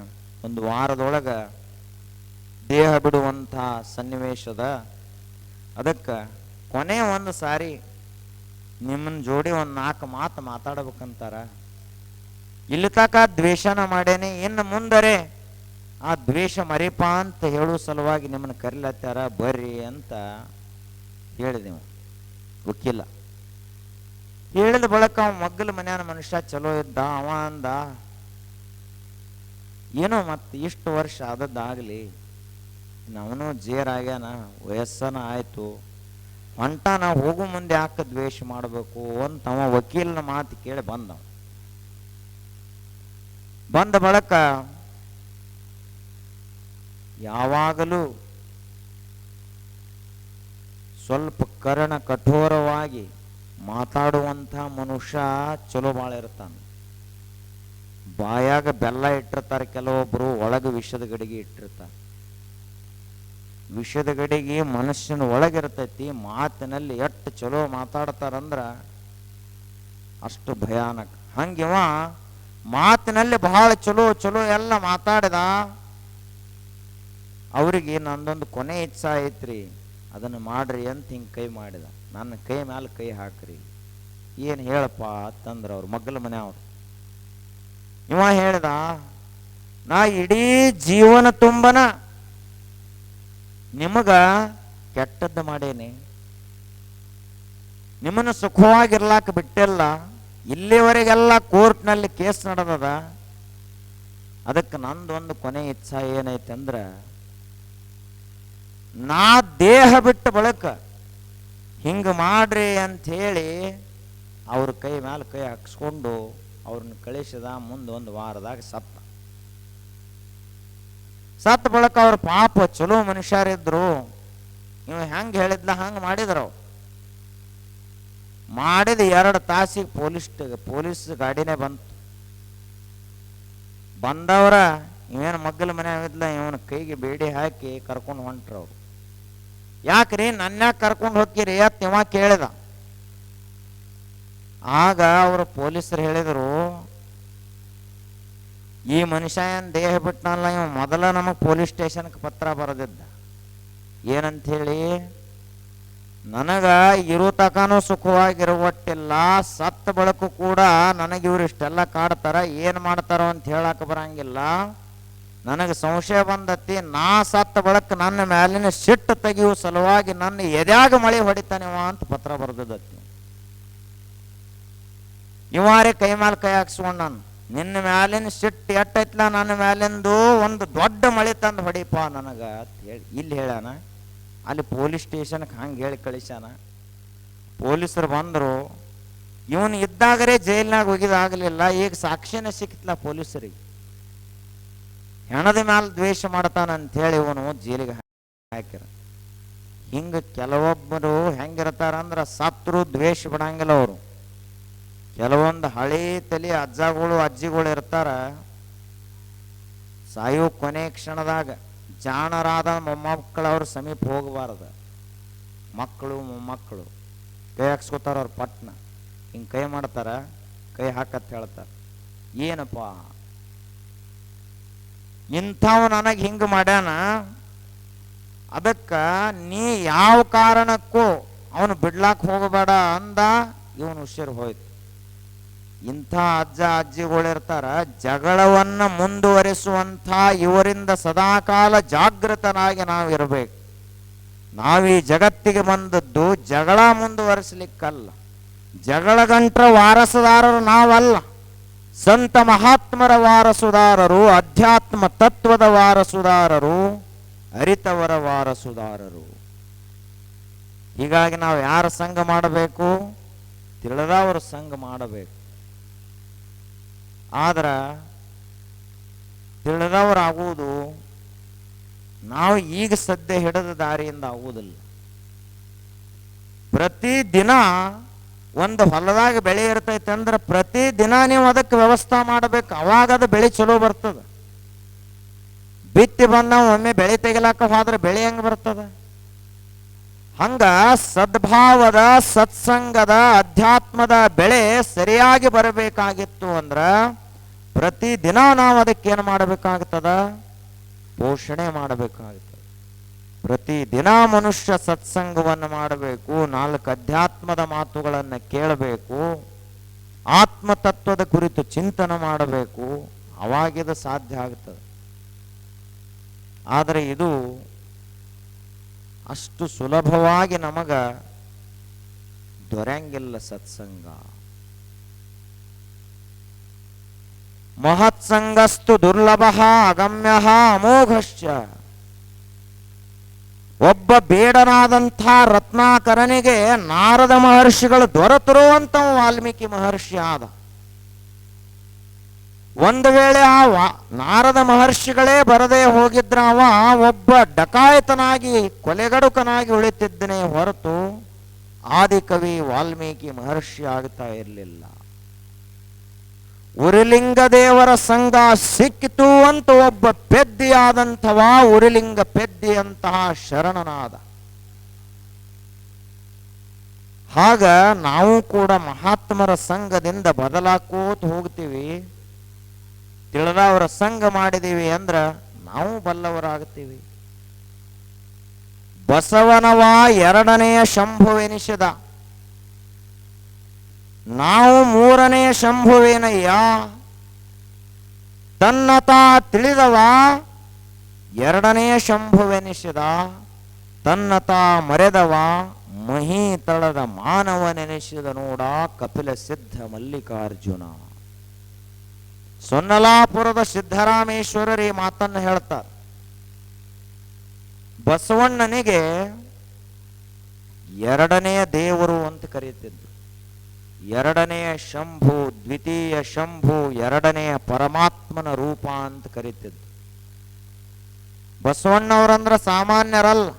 ಒಂದು ವಾರದೊಳಗೆ ದೇಹ ಬಿಡುವಂಥ ಸನ್ನಿವೇಶದ, ಅದಕ್ಕೆ ಕೊನೆ ಒಂದು ಸಾರಿ ನಿಮ್ಮನ್ನ ಜೋಡಿ ಒಂದು 4 ಮಾತು ಮಾತಾಡಬೇಕಂತಾರ. ಇಲ್ಲಿ ತನಕ ದ್ವೇಷನ ಮಾಡೇನಿ, ಇನ್ನು ಮುಂದರೆ ಆ ದ್ವೇಷ ಮರಿಪ ಅಂತ ಹೇಳೋ ಸಲುವಾಗಿ ನಿಮ್ಮನ್ನು ಕರಿಲತ್ತಾರ, ಬರ್ರಿ ಅಂತ ಹೇಳಿದೆವು. ವಕೀಲ ಹೇಳಿದ ಬಳಿಕ ಅವ ಮಗ್ಗಲ ಮನ್ಯಾನ ಮನುಷ್ಯ ಚಲೋ ಇದ್ದ. ಅವ ಅಂದ, ಏನೋ ಮತ್ತೆ ಇಷ್ಟು ವರ್ಷ ಆದದ್ದಾಗಲಿ, ನಾವನು ಜೇರಾಗ್ಯಾನ, ವಯಸ್ಸನ ಆಯ್ತು, ಹೊಂಟಾನ, ಹೋಗು ಮುಂದೆ ಯಾಕೆ ದ್ವೇಷ ಮಾಡಬೇಕು ಅಂತ ಅವ ವಕೀಲನ ಮಾತು ಕೇಳಿ ಬಂದವ. ಬಂದ ಬಳಿಕ ಯಾವಾಗಲೂ ಸ್ವಲ್ಪ ಕಠೋರವಾಗಿ ಮಾತಾಡುವಂಥ ಮನುಷ್ಯ ಚಲೋ ಭಾಳ ಇರ್ತಾನೆ. ಬಾಯಾಗ ಬೆಲ್ಲ ಇಟ್ಟಿರ್ತಾರೆ ಕೆಲವೊಬ್ರು, ಒಳಗೆ ವಿಷದ ಗಡಿಗೆ ಇಟ್ಟಿರ್ತಾರೆ. ವಿಷದ ಗಡಿಗೆ ಮನುಷ್ಯನ ಒಳಗಿರ್ತೈತಿ. ಮಾತಿನಲ್ಲಿ ಎಷ್ಟು ಚಲೋ ಮಾತಾಡ್ತಾರಂದ್ರ ಅಷ್ಟು ಭಯಾನಕ. ಹಂಗಿವ ಮಾತಿನಲ್ಲಿ ಬಹಳ ಚಲೋ ಚಲೋ ಎಲ್ಲ ಮಾತಾಡಿದ. ಅವ್ರಿಗೆ ನಂದೊಂದು ಕೊನೆ ಇಚ್ಛಾ ಐತ್ರಿ, ಅದನ್ನು ಮಾಡ್ರಿ ಅಂತ ಹಿಂಗೆ ಕೈ ಮಾಡಿದ. ನನ್ನ ಕೈ ಮ್ಯಾಲ ಕೈ ಹಾಕ್ರಿ. ಏನು ಹೇಳಪ್ಪ ಅಂತಂದ್ರೆ ಅವ್ರು ಮಗ್ಗಲ ಮನೆಯವ್ರು. ಇವ ಹೇಳ್ದ, ನಾ ಇಡೀ ಜೀವನ ತುಂಬನ ನಿಮಗ ಕೆಟ್ಟದ್ದು ಮಾಡೇನಿ, ನಿಮ್ಮನ್ನು ಸುಖವಾಗಿರ್ಲಾಕ ಬಿಟ್ಟಿಲ್ಲ. ಇಲ್ಲಿವರೆಗೆಲ್ಲ ಕೋರ್ಟ್ನಲ್ಲಿ ಕೇಸ್ ನಡೆದದ. ಅದಕ್ಕೆ ನಂದೊಂದು ಕೊನೆ ಇಚ್ಛಾ ಏನೈತೆ ಅಂದ್ರೆ, ನಾ ದೇಹ ಬಿಟ್ಟ ಬಳಿಕ ಹಿಂಗೆ ಮಾಡ್ರಿ ಅಂಥೇಳಿ ಅವ್ರ ಕೈ ಮ್ಯಾಲ ಕೈ ಹಾಕ್ಸ್ಕೊಂಡು ಅವ್ರನ್ನ ಕಳಿಸಿದ. ಮುಂದೊಂದು ವಾರದಾಗ ಸತ್ತ ಬಳಿಕ ಅವ್ರ ಪಾಪ ಚಲೋ ಮನುಷ್ಯರಿದ್ರು. ಇವ ಹೆಂಗೆ ಹೇಳಿದ್ಲ ಹಂಗೆ ಮಾಡಿದ್ರು. ಮಾಡಿದ 2 ತಾಸಿಗೆ ಪೊಲೀಸ್ ಗಾಡಿನೇ ಬಂತು. ಬಂದವ್ರ ಇವೇನು ಮಗ್ಗಲ ಮನೆ ಆಗಿದ್ಲ, ಇವನ ಕೈಗೆ ಬೇಡಿ ಹಾಕಿ ಕರ್ಕೊಂಡು ಹೊಂಟ್ರು. ಅವ್ರು ಯಾಕ್ರಿ ನನ್ಯಾಕೆ ಕರ್ಕೊಂಡು ಹೋಗ್ತೀರಿ ಅಂತ ಇವ ಕೇಳಿದ. ಆಗ ಅವರು ಪೊಲೀಸರು ಹೇಳಿದರು, ಈ ಮನುಷ್ಯ ಏನು ದೇಹ ಬಿಟ್ಟನಲ್ಲ, ಇವ ಮೊದಲ ನಮಗೆ ಪೊಲೀಸ್ ಸ್ಟೇಷನ್ಗೆ ಪತ್ರ ಬರೆದಿದ್ದ. ಏನಂಥೇಳಿ, ನನಗ ಇರೋ ತಕನೂ ಸುಖವಾಗಿರುವಟ್ಟಿಲ್ಲ, ಸತ್ತ ಬಳಕು ಕೂಡ ನನಗೆ ಇವ್ರು ಇಷ್ಟೆಲ್ಲ ಕಾಡ್ತಾರ, ಏನು ಮಾಡ್ತಾರೋ ಅಂತ ಹೇಳಕ್ಕೆ ಬರಂಗಿಲ್ಲ. ನನಗೆ ಸಂಶಯ ಬಂದತಿ, ನಾ ಸತ್ತ ಬಳಕ ನನ್ನ ಮ್ಯಾಲಿನ ಸಿಟ್ಟು ತೆಗೆಯುವ ಸಲುವಾಗಿ ನನ್ನ ಎದ್ಯಾಗ ಮಳೆ ಹೊಡಿತಾನಿವ ಅಂತ ಪತ್ರ ಬರೆದತ್ತಿ. ಇವಾರೇ ಕೈ ಮ್ಯಾಲ ಕೈ ಹಾಕ್ಸ್ಕೊಂಡು, ನಾನು ನಿನ್ನ ಮ್ಯಾಲಿನ ಸಿಟ್ಟು ಎಟ್ಟೈತ್ಲ, ನನ್ನ ಮ್ಯಾಲಿಂದು ಒಂದು ದೊಡ್ಡ ಮಳೆ ತಂದು ಹೊಡಿಪ ನನಗ ಅಂತ ಹೇಳಿ ಇಲ್ಲಿ ಹೇಳ್ಯಾನ. ಅಲ್ಲಿ ಪೊಲೀಸ್ ಸ್ಟೇಷನ್ಗೆ ಹಂಗೆ ಹೇಳಿ ಕಳಿಸ್ಯಾನ. ಪೊಲೀಸರು ಬಂದರು. ಇವನು ಇದ್ದಾಗರೇ ಜೈಲ್ನಾಗ ಹೋಗಿದಾಗಲಿಲ್ಲ, ಈಗ ಸಾಕ್ಷಿನೇ ಸಿಕ್ತಲ್ಲ ಪೊಲೀಸರಿಗೆ. ಹೆಣದ ಮ್ಯಾಲ ದ್ವೇಷ ಮಾಡ್ತಾನಂಥೇಳಿ ಇವನು ಜೈಲಿಗೆ ಹಾಕಿರ. ಹಿಂಗೆ ಕೆಲವೊಬ್ಬರು ಹೆಂಗಿರ್ತಾರಂದ್ರೆ ಸತ್ರು ದ್ವೇಷ ಬಿಡಂಗಿಲ್ಲ ಅವರು. ಕೆಲವೊಂದು ಹಳೇ ತಲೆ ಅಜ್ಜಗಳು ಅಜ್ಜಿಗಳು ಇರ್ತಾರ, ಸಾಯೋ ಕೊನೆ ಕ್ಷಣದಾಗ ಜಾಣರಾದ ಮೊಮ್ಮಕ್ಕಳವ್ರ ಸಮೀಪ ಹೋಗಬಾರ್ದು. ಮಕ್ಕಳು ಮೊಮ್ಮಕ್ಕಳು ಕೈ ಹಾಕ್ಸ್ಕೊತಾರ, ಅವ್ರ ಪಟ್ನ ಹಿಂಗೆ ಕೈ ಮಾಡ್ತಾರ, ಕೈ ಹಾಕತ್ ಹೇಳ್ತಾರ. ಏನಪ್ಪ ಇಂಥವು ನನಗೆ ಹಿಂಗೆ ಮಾಡ್ಯಾನ, ಅದಕ್ಕೆ ನೀ ಯಾವ ಕಾರಣಕ್ಕೂ ಅವನು ಬಿಡ್ಲಾಕ್ ಹೋಗಬೇಡ ಅಂದ, ಇವನು ಉಸಿರು ಹೋಯ್ತು. ಇಂಥ ಅಜ್ಜ ಅಜ್ಜಿಗಳಿರ್ತಾರ, ಜಗಳವನ್ನು ಮುಂದುವರಿಸುವಂಥ ಇವರಿಂದ ಸದಾಕಾಲ ಜಾಗೃತನಾಗಿ ನಾವಿರಬೇಕು. ನಾವೀ ಜಗತ್ತಿಗೆ ಬಂದದ್ದು ಜಗಳ ಮುಂದುವರಿಸಲಿಕ್ಕಲ್ಲ. ಜಗಳಗಂಟ್ರ ವಾರಸುದಾರರು ನಾವಲ್ಲ, ಸಂತ ಮಹಾತ್ಮರ ವಾರಸುದಾರರು, ಅಧ್ಯಾತ್ಮ ತತ್ವದ ವಾರಸುದಾರರು, ಅರಿತವರ ವಾರಸುದಾರರು. ಹೀಗಾಗಿ ನಾವು ಯಾರ ಸಂಘ ಮಾಡಬೇಕು? ತಿಳಿದವರ ಸಂಘ ಮಾಡಬೇಕು. ಆದ್ರೆ ತಿಳಿದವರಾಗುವುದು ನಾವು ಈಗ ಸದ್ಯ ಹಿಡಿದ ದಾರಿಯಿಂದ ಆಗುವುದಿಲ್ಲ. ಪ್ರತಿದಿನ ಒಂದು ಹೊಲದಾಗ ಬೆಳೆ ಇರ್ತೈತೆ ಅಂದ್ರೆ ಪ್ರತಿದಿನ ನೀವು ಅದಕ್ಕೆ ವ್ಯವಸ್ಥೆ ಮಾಡಬೇಕು. ಅವಾಗ ಅದು ಬೆಳೆ ಚಲೋ ಬರ್ತದೆ. ಬಿತ್ತಿ ಬಂದ ಒಮ್ಮೆ ಬೆಳೆ ತೆಗಿಲಾಕ ಹೋದ್ರೆ ಬೆಳೆ ಹೆಂಗೆ ಬರ್ತದೆ? ಹಂಗ ಸದ್ಭಾವದ, ಸತ್ಸಂಗದ, ಅಧ್ಯಾತ್ಮದ ಬೆಳೆ ಸರಿಯಾಗಿ ಬರಬೇಕಾಗಿತ್ತು ಅಂದ್ರೆ ಪ್ರತಿದಿನ ನಾವು ಅದಕ್ಕೇನು ಮಾಡಬೇಕಾಗ್ತದ? ಪೋಷಣೆ ಮಾಡಬೇಕಾಗ್ತದೆ. ಪ್ರತಿದಿನ ಮನುಷ್ಯ ಸತ್ಸಂಗವನ್ನು ಮಾಡಬೇಕು, 4 ಅಧ್ಯಾತ್ಮದ ಮಾತುಗಳನ್ನು ಕೇಳಬೇಕು, ಆತ್ಮತತ್ವದ ಕುರಿತು ಚಿಂತನೆ ಮಾಡಬೇಕು. ಅವಾಗಿದು ಸಾಧ್ಯ ಆಗ್ತದೆ. ಆದರೆ ಇದು ಅಷ್ಟು ಸುಲಭವಾಗಿ ನಮಗ ದೊರೆಯಂಗಿಲ್ಲ ಸತ್ಸಂಗ. ಮಹತ್ಸಂಗಸ್ತು ದುರ್ಲಭ ಅಗಮ್ಯ ಅಮೋಘಶ್ಚ. ಒಬ್ಬ ಬೇಡನಾದಂಥ ರತ್ನಾಕರನಿಗೆ ನಾರದ ಮಹರ್ಷಿಗಳು ದೊರೆತರು ಅಂತ ವಾಲ್ಮೀಕಿ ಮಹರ್ಷಿ ಆದ. ಒಂದು ವೇಳೆ ನಾರದ ಮಹರ್ಷಿಗಳೇ ಬರದೇ ಹೋಗಿದ್ರ ಒಬ್ಬ ಡಕಾಯತನಾಗಿ, ಕೊಲೆಗಡುಕನಾಗಿ ಉಳಿತಿದ್ದನೇ ಹೊರತು ಆದಿಕವಿ ವಾಲ್ಮೀಕಿ ಮಹರ್ಷಿ ಆಗ್ತಾ ಇರಲಿಲ್ಲ. ಉರಿಲಿಂಗ ದೇವರ ಸಂಘ ಸಿಕ್ಕಿತು ಅಂತ ಒಬ್ಬ ಪೆದ್ದಿಯಾದಂಥವ ಉರಿಲಿಂಗ ಪೆದ್ದಿಯಂತಹ ಶರಣನಾದ. ಆಗ ನಾವು ಕೂಡ ಮಹಾತ್ಮರ ಸಂಘದಿಂದ ಬದಲಾಕೋತ ಹೋಗ್ತೀವಿ. ತಿಳಿದವರ ಸಂಘ ಮಾಡಿದೀವಿ ಅಂದ್ರ ನಾವು ಬಲ್ಲವರಾಗ್ತೀವಿ. ಬಸವನವ 2ನೆಯ ಶಂಭುವೆನಿಸಿದ, ನಾವು 3ನೆಯ ಶಂಭುವೇನಯ್ಯ. ತನ್ನ ತಾ ತಿಳಿದವ 2ನೆಯ ಶಂಭುವೆನಿಸಿದ, ತನ್ನ ತಾ ಮರೆದವ ಮಹೀತಳದ ಮಾನವನೆನಿಸಿದ ನೋಡ ಕಪಿಲ ಸಿದ್ಧ ಮಲ್ಲಿಕಾರ್ಜುನ. ಸೊನ್ನಲಾಪುರದ ಸಿದ್ದರಾಮೇಶ್ವರರು ಈ ಮಾತನ್ನು ಹೇಳ್ತಾರೆ. ಬಸವಣ್ಣನಿಗೆ 2ನೆಯ ದೇವರು ಅಂತ ಕರೀತಿದ್ರು. 2ನೆಯ ಶಂಭು, ದ್ವಿತೀಯ ಶಂಭು, 2ನೆಯ ಪರಮಾತ್ಮನ ರೂಪ ಅಂತ ಕರೀತಿದ್ರು. ಬಸವಣ್ಣವರಂದ್ರ ಸಾಮಾನ್ಯರಲ್ಲ.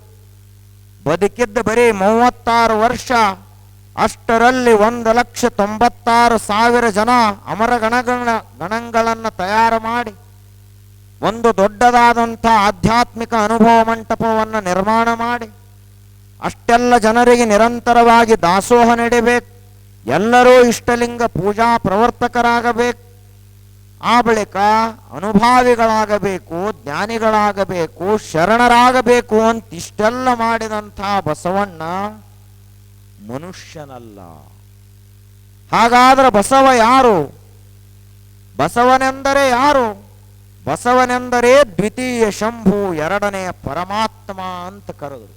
ಬದುಕಿದ್ದ ಬರೀ 36 ವರ್ಷ. ಅಷ್ಟರಲ್ಲಿ 1,96,000 ಜನ ಅಮರ ಗಣಗಳನ್ನು ತಯಾರು ಮಾಡಿ ಒಂದು ದೊಡ್ಡದಾದಂಥ ಆಧ್ಯಾತ್ಮಿಕ ಅನುಭವ ಮಂಟಪವನ್ನು ನಿರ್ಮಾಣ ಮಾಡಿ ಅಷ್ಟೆಲ್ಲ ಜನರಿಗೆ ನಿರಂತರವಾಗಿ ದಾಸೋಹ ನಡಿಬೇಕು. ಎಲ್ಲರೂ ಇಷ್ಟಲಿಂಗ ಪೂಜಾ ಪ್ರವರ್ತಕರಾಗಬೇಕು. ಆ ಬಳಿಕ ಅನುಭಾವಿಗಳಾಗಬೇಕು, ಜ್ಞಾನಿಗಳಾಗಬೇಕು, ಶರಣರಾಗಬೇಕು ಅಂತ ಇಷ್ಟೆಲ್ಲ ಮಾಡಿದಂಥ ಬಸವಣ್ಣ ಮನುಷ್ಯನಲ್ಲ. ಹಾಗಾದ್ರೆ ಬಸವ ಯಾರು? ಬಸವನೆಂದರೆ ಯಾರು? ಬಸವನೆಂದರೆ ದ್ವಿತೀಯ ಶಂಭು, 2ನೆಯ ಪರಮಾತ್ಮ ಅಂತ ಕರೆದರು.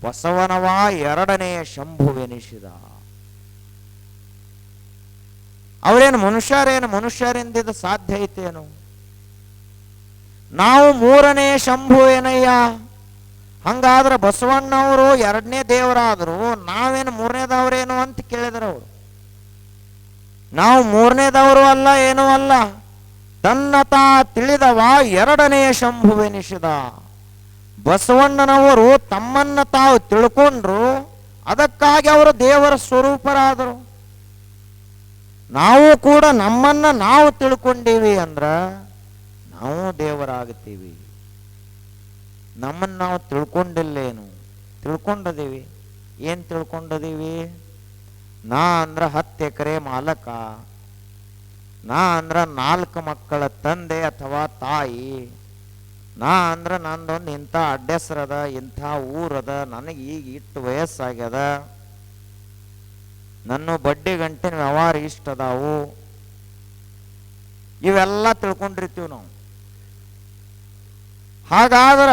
ಬಸವನವ 2ನೆಯ ಶಂಭುವೆನಿಸಿದ. ಅವರೇನು ಮನುಷ್ಯರೇನು? ಮನುಷ್ಯರಿಂದಿದ ಸಾಧ್ಯ ಐತೇನು? ನಾವು 3ನೇ ಶಂಭು ಏನಯ್ಯ? ಹಂಗಾದ್ರೆ ಬಸವಣ್ಣವರು 2ನೇ ದೇವರಾದ್ರು, ನಾವೇನು 3ನೇದವರೇನು ಅಂತ ಕೇಳಿದ್ರು ಅವರು. ನಾವು 3ನೇದವರು ಅಲ್ಲ, ಏನೂ ಅಲ್ಲ. ತನ್ನ ತಾ ತಿಳಿದವ 2ನೇ ಶಂಭುವೆನಿಸಿದ. ಬಸವಣ್ಣನವರು ತಮ್ಮನ್ನ ತಾವು ತಿಳ್ಕೊಂಡ್ರು, ಅದಕ್ಕಾಗಿ ಅವರು ದೇವರ ಸ್ವರೂಪರಾದರು. ನಾವು ಕೂಡ ನಮ್ಮನ್ನ ನಾವು ತಿಳ್ಕೊಂಡೀವಿ ಅಂದ್ರ ನಾವು ದೇವರಾಗುತ್ತೀವಿ. ನಮ್ಮನ್ನು ನಾವು ತಿಳ್ಕೊಂಡಿಲ್ಲೇನು? ತಿಳ್ಕೊಂಡದೀವಿ. ಏನು ತಿಳ್ಕೊಂಡದೀವಿ? ನಾ ಅಂದ್ರ 10 ಎಕರೆ ಮಾಲಕ, ನಾ ಅಂದ್ರ 4 ಮಕ್ಕಳ ತಂದೆ ಅಥವಾ ತಾಯಿ, ನಾ ಅಂದ್ರೆ ನಂದೊಂದು ಇಂಥ ಅಡ್ರೆಸ್ರದ, ಇಂಥ ಊರದ, ನನಗೆ ಈಗ ಇಟ್ಟು ವಯಸ್ಸಾಗ್ಯದ, ನನ್ನ ಬಡ್ಡಿ ಗಂಟಿನ ವ್ಯವಹಾರ ಇಷ್ಟದಾವು, ಇವೆಲ್ಲ ತಿಳ್ಕೊಂಡಿರ್ತೀವಿ ನಾವು. ಹಾಗಾದ್ರ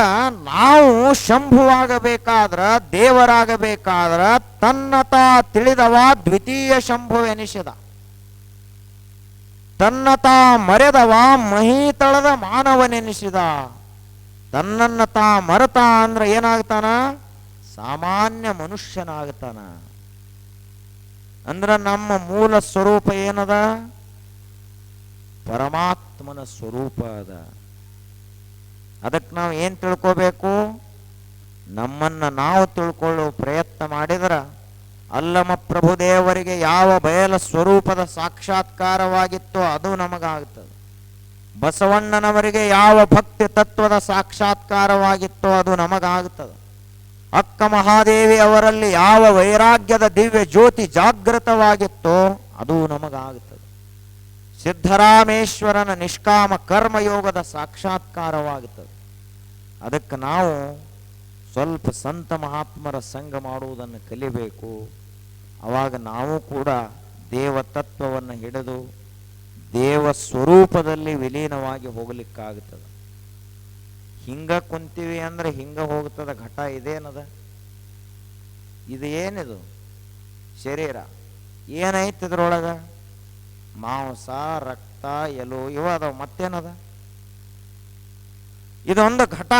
ನಾವು ಶಂಭುವಾಗಬೇಕಾದ್ರ, ದೇವರಾಗಬೇಕಾದ್ರ ತನ್ನತ ತಿಳಿದವ ದ್ವಿತೀಯ ಶಂಭುವೆನಿಸಿದ, ತನ್ನತ ಮರೆದವ ಮಹೀತಳದ ಮಾನವನೆನಿಸಿದ. ತನ್ನನ್ನ ಮರೆತ ಅಂದ್ರೆ ಏನಾಗ್ತಾನ? ಸಾಮಾನ್ಯ ಮನುಷ್ಯನಾಗ್ತಾನ. ಅಂದ್ರ ನಮ್ಮ ಮೂಲ ಸ್ವರೂಪ ಏನದ? ಪರಮಾತ್ಮನ ಸ್ವರೂಪ ಅದ. ಅದಕ್ಕೆ ನಾವು ಏನು ತಿಳ್ಕೋಬೇಕು? ನಮ್ಮನ್ನ ನಾವು ತಿಳ್ಕೊಳ್ಳೋ ಪ್ರಯತ್ನ ಮಾಡಿದ್ರ ಅಲ್ಲಮ ಪ್ರಭುದೇವರಿಗೆ ಯಾವ ಬಯಲ ಸ್ವರೂಪದ ಸಾಕ್ಷಾತ್ಕಾರವಾಗಿತ್ತೋ ಅದು ನಮಗಾಗ್ತದೆ. ಬಸವಣ್ಣನವರಿಗೆ ಯಾವ ಭಕ್ತಿ ತತ್ವದ ಸಾಕ್ಷಾತ್ಕಾರವಾಗಿತ್ತೋ ಅದು ನಮಗಾಗ್ತದೆ. ಅಕ್ಕ ಮಹಾದೇವಿ ಅವರಲ್ಲಿ ಯಾವ ವೈರಾಗ್ಯದ ದಿವ್ಯ ಜ್ಯೋತಿ ಜಾಗೃತವಾಗಿತ್ತೋ ಅದು ನಮಗಾಗುತ್ತದೆ. ಸಿದ್ಧರಾಮೇಶ್ವರನ ನಿಷ್ಕಾಮ ಕರ್ಮಯೋಗದ ಸಾಕ್ಷಾತ್ಕಾರವಾಗುತ್ತದೆ. ಅದಕ್ಕೆ ನಾವು ಸ್ವಲ್ಪ ಸಂತ ಮಹಾತ್ಮರ ಸಂಘ ಮಾಡುವುದನ್ನು ಕಲಿಬೇಕು. ಆವಾಗ ನಾವು ಕೂಡ ದೇವತತ್ವವನ್ನು ಹಿಡಿದು ದೇವ ಸ್ವರೂಪದಲ್ಲಿ ವಿಲೀನವಾಗಿ ಹೋಗ್ಲಿಕ್ಕಾಗುತ್ತದೆ. ಹಿಂಗ ಕುಂತೀವಿ ಅಂದ್ರೆ ಹಿಂಗ ಹೋಗ್ತದ ಘಟ. ಇದೇನದ? ಇದು ಏನಿದು? ಶರೀರ ಏನೈತಿ ಇದ್ರೊಳಗ? ಮಾಂಸ, ರಕ್ತ, ಎಲು ಇವ ಅದಾವ. ಮತ್ತೇನದ? ಇದೊಂದು ಘಟ.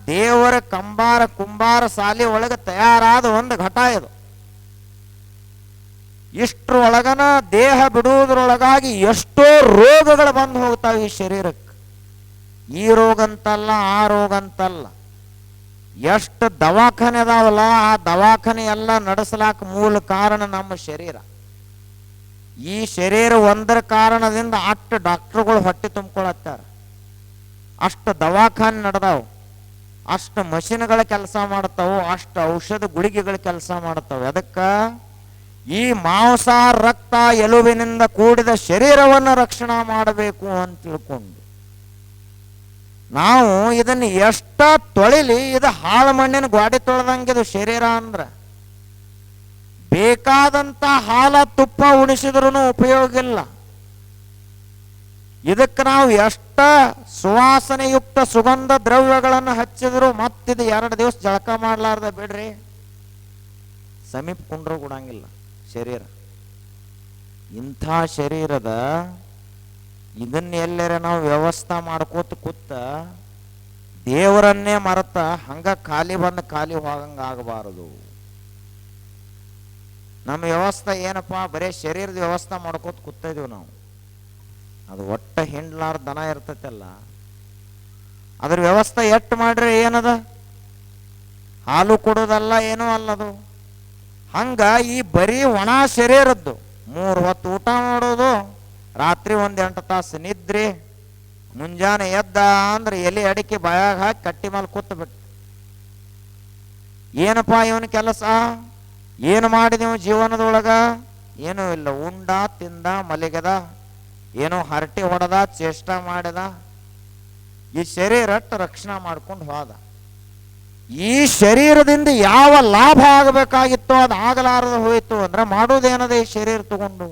ದೇವರ ಕಂಬಾರ ಕುಂಬಾರ ಸಾಲಿ ಒಳಗೆ ತಯಾರಾದ ಒಂದು ಘಟ ಇದು. ಇಷ್ಟರೊಳಗನ ದೇಹ ಬಿಡುವುದರೊಳಗಾಗಿ ಎಷ್ಟೋ ರೋಗಗಳು ಬಂದು ಹೋಗ್ತಾವೆ ಈ ಶರೀರಕ್ಕೆ. ಈ ರೋಗ ಅಂತಲ್ಲ, ಆ ರೋಗ ಅಂತಲ್ಲ, ಎಷ್ಟು ದವಾಖಾನೆ ಅದಾವಲ್ಲ, ಆ ದವಾಖಾನೆ ಎಲ್ಲ ನಡೆಸಲಾಕ ಮೂಲ ಕಾರಣ ನಮ್ಮ ಶರೀರ. ಈ ಶರೀರ ಒಂದರ ಕಾರಣದಿಂದ ಅಷ್ಟು ಡಾಕ್ಟರ್ಗಳು ಹೊಟ್ಟೆ ತುಂಬಿಕೊಳತ್ತಾರ, ಅಷ್ಟು ದವಾಖಾನೆ ನಡೆದಾವು, ಅಷ್ಟು ಮಷಿನ್ಗಳ ಕೆಲಸ ಮಾಡ್ತಾವು, ಅಷ್ಟು ಔಷಧ ಗುಳಿಗೆಗಳ ಕೆಲಸ ಮಾಡ್ತಾವೆ. ಅದಕ್ಕೆ ಈ ಮಾಂಸ, ರಕ್ತ, ಎಲುಬಿನಿಂದ ಕೂಡಿದ ಶರೀರವನ್ನು ರಕ್ಷಣೆ ಮಾಡಬೇಕು ಅಂತ ತಿಳ್ಕೊಂಡು ನಾವು ಇದನ್ನು ಎಷ್ಟ ತೊಳಿಲಿ, ಇದು ಹಾಳು ಮಣ್ಣಿನ ಗಾಡಿ ತೊಳೆದಂಗಿದು ಶರೀರ. ಅಂದ್ರೆ ಬೇಕಾದಂತ ಹಾಲ ತುಪ್ಪ ಉಣಿಸಿದ್ರೂ ಉಪಯೋಗ ಇಲ್ಲ. ಇದಕ್ಕೆ ನಾವು ಎಷ್ಟ ಸುವಾಸನೆಯುಕ್ತ ಸುಗಂಧ ದ್ರವ್ಯಗಳನ್ನು ಹಚ್ಚಿದ್ರು ಮತ್ತಿದು 2 ದಿವಸ ಜಳಕ ಮಾಡಲಾರ್ದ ಬಿಡ್ರಿ, ಸಮೀಪ ಕುಂಡ್ರು ಕೊಡಂಗಿಲ್ಲ ಶರೀರ. ಇಂಥ ಶರೀರದ ಇದನ್ನ ಎಲ್ಲರ ನಾವು ವ್ಯವಸ್ಥೆ ಮಾಡ್ಕೋತ ಕೂತ ದೇವರನ್ನೇ ಮರೆತ ಹಂಗ ಖಾಲಿ ಬಂದು ಖಾಲಿ ಹೋಗಂಗ ಆಗಬಾರದು. ನಮ್ಮ ವ್ಯವಸ್ಥೆ ಏನಪ್ಪ? ಬರೇ ಶರೀರದ ವ್ಯವಸ್ಥೆ ಮಾಡ್ಕೋತ ಕೂತ ಇದೀವಿ ನಾವು. ಅದು ಒಟ್ಟ ಹಿಂಡ್ಲಾರ್ದ ದನ ಇರ್ತೈತಲ್ಲ, ಅದ್ರ ವ್ಯವಸ್ಥೆ ಎಟ್ಟು ಮಾಡ್ರಿ ಏನದ? ಹಾಲು ಕೊಡೋದಲ್ಲ, ಏನೂ ಅಲ್ಲದು. ಹಂಗ ಈ ಬರೀ ಒಣ ಶರೀರದ್ದು 3 ಹೊತ್ತು ಊಟ ಮಾಡೋದು, ರಾತ್ರಿ 1-8 ತಾಸು ನಿದ್ರಿ, ಮುಂಜಾನೆ ಎದ್ದ ಅಂದ್ರೆ ಎಲೆ ಅಡಿಕೆ ಬಾಯಾಗ ಹಾಕಿ ಕಟ್ಟಿ ಮೇಲೆ ಕೂತ್ ಬಿಟ್ಟು ಏನಪ್ಪ ಇವನ ಕೆಲಸ? ಏನು ಮಾಡಿದೆವು ಜೀವನದೊಳಗ? ಏನೂ ಇಲ್ಲ. ಉಂಡ, ತಿಂದ, ಮಲಗದ, ಏನೋ ಹರಟಿ ಹೊಡೆದ, ಚೇಷ್ಟ ಮಾಡಿದ, ಈ ಶರೀರ ರಕ್ಷಣೆ ಮಾಡ್ಕೊಂಡು ಹೋದ. ಈ ಶರೀರದಿಂದ ಯಾವ ಲಾಭ ಆಗಬೇಕಾಗಿತ್ತೋ ಅದು ಆಗಲಾರದು ಹೋಯಿತು ಅಂದ್ರೆ ಮಾಡೋದೇನದ ಈ ಶರೀರ ತಗೊಂಡು?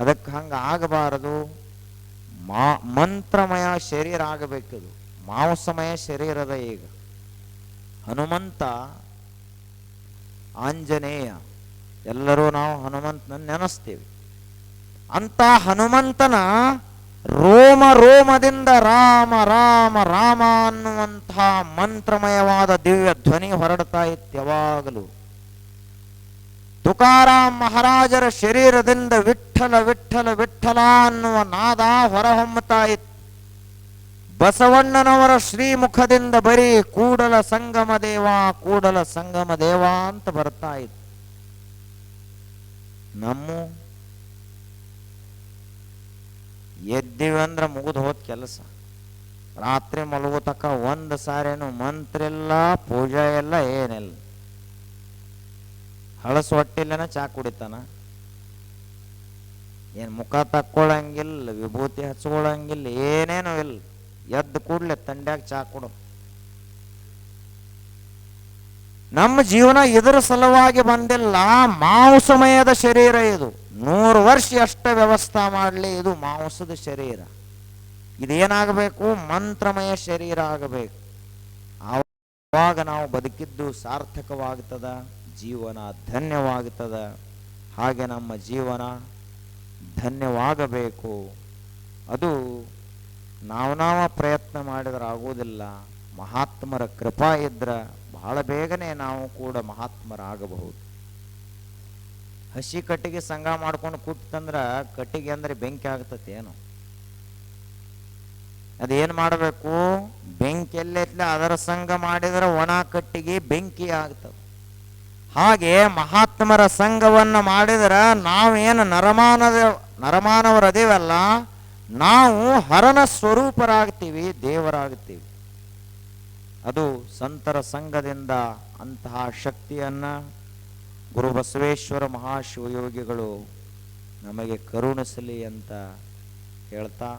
ಅದಕ್ಕೆ ಹಂಗ ಆಗಬಾರದು. ಮಂತ್ರಮಯ ಶರೀರ ಆಗಬೇಕದು, ಮಾಂಸಮಯ ಶರೀರದ. ಈಗ ಹನುಮಂತ, ಆಂಜನೇಯ, ಎಲ್ಲರೂ ನಾವು ಹನುಮಂತನ ನೆನೆಸ್ತೀವಿ. ಅಂತ ಹನುಮಂತನ ರೋಮ ರೋಮದಿಂದ ರಾಮ ರಾಮ ರಾಮ ಅನ್ನುವಂತಹ ಮಂತ್ರಮಯವಾದ ದಿವ್ಯ ಧ್ವನಿ ಹೊರಡ್ತಾ ಇತ್ತು ಯಾವಾಗಲೂ. ತುಕಾರಾಮ್ ಮಹಾರಾಜರ ಶರೀರದಿಂದ ವಿಠ್ಠಲ ವಿಠ್ಠಲ ವಿಠ್ಠಲ ಅನ್ನುವ ನಾದ ಹೊರಹೊಮ್ಮುತ್ತಾ ಇತ್ತು. ಬಸವಣ್ಣನವರ ಶ್ರೀಮುಖದಿಂದ ಬರೀ ಕೂಡಲ ಸಂಗಮ ದೇವ, ಕೂಡಲ ಸಂಗಮ ದೇವ ಅಂತ ಬರ್ತಾ ಇತ್ತು. ನಮ್ಮ ಎದ್ದಿವಿ ಅಂದ್ರೆ ಮುಗಿದು ಹೋದ ಕೆಲಸ. ರಾತ್ರಿ ಮಲಗೋ ತಕ್ಕ 1 ಸಾರೇನು ಮಂತ್ರ ಇಲ್ಲ, ಪೂಜೆ ಇಲ್ಲ, ಏನಿಲ್ಲ. ಹಳಸು ಹೊಟ್ಟಿಲ್ಲನ ಚಾ ಕುಡಿತಾನ, ಏನು ಮುಖ ತಕ್ಕೊಳ್ಳಂಗಿಲ್ಲ, ವಿಭೂತಿ ಹಚ್ಕೊಳ್ಳಂಗಿಲ್ಲ, ಏನೇನೂ ಇಲ್ಲ. ಎದ್ದು ಕೂಡಲೇ ತಂಡ್ಯಾಗ ಚಾ ಕೊಡು. ನಮ್ಮ ಜೀವನ ಇದರ ಸಲುವಾಗಿ ಬಂದಿಲ್ಲ. ಮಾಂಸಮಯದ ಶರೀರ ಇದು. 100 ವರ್ಷ ಎಷ್ಟ ವ್ಯವಸ್ಥೆ ಮಾಡಲಿ, ಇದು ಮಾಂಸದ ಶರೀರ. ಇದೇನಾಗಬೇಕು? ಮಂತ್ರಮಯ ಶರೀರ ಆಗಬೇಕು. ಆವಾಗ ನಾವು ಬದುಕಿದ್ದು ಸಾರ್ಥಕವಾಗ್ತದ, ಜೀವನ ಧನ್ಯವಾಗ್ತದ. ಹಾಗೆ ನಮ್ಮ ಜೀವನ ಧನ್ಯವಾಗಬೇಕು. ಅದು ನಾವು ಪ್ರಯತ್ನ ಮಾಡಿದ್ರೆ ಆಗೋದಿಲ್ಲ. ಮಹಾತ್ಮರ ಕೃಪಾ ಇದ್ರೆ ಬಹಳ ಬೇಗನೆ ನಾವು ಕೂಡ ಮಹಾತ್ಮರಾಗಬಹುದು. ಹಸಿ ಕಟ್ಟಿಗೆ ಸಂಘ ಮಾಡ್ಕೊಂಡು ಕೂತಂದ್ರ ಕಟ್ಟಿಗೆ ಅಂದ್ರೆ ಬೆಂಕಿ ಆಗ್ತತಿ ಏನು? ಅದೇನು ಮಾಡಬೇಕು? ಬೆಂಕಿಯಲ್ಲೈತ್ಲೆ ಅದರ ಸಂಘ ಮಾಡಿದ್ರೆ ಒಣ ಕಟ್ಟಿಗೆ ಬೆಂಕಿ ಆಗ್ತದೆ. ಹಾಗೆ ಮಹಾತ್ಮರ ಸಂಘವನ್ನು ಮಾಡಿದ್ರೆ ನಾವೇನು ನರಮಾನವರದೇವಲ್ಲ, ನಾವು ಹರನ ಸ್ವರೂಪರಾಗ್ತೀವಿ, ದೇವರಾಗ್ತೀವಿ. ಅದು ಸಂತರ ಸಂಘದಿಂದ ಅಂತಹ ಶಕ್ತಿಯನ್ನು ಗುರು ಬಸವೇಶ್ವರ ಮಹಾಶಿವಯೋಗಿಗಳು ನಮಗೆ ಕರುಣಿಸಲಿ ಅಂತ ಹೇಳ್ತಾ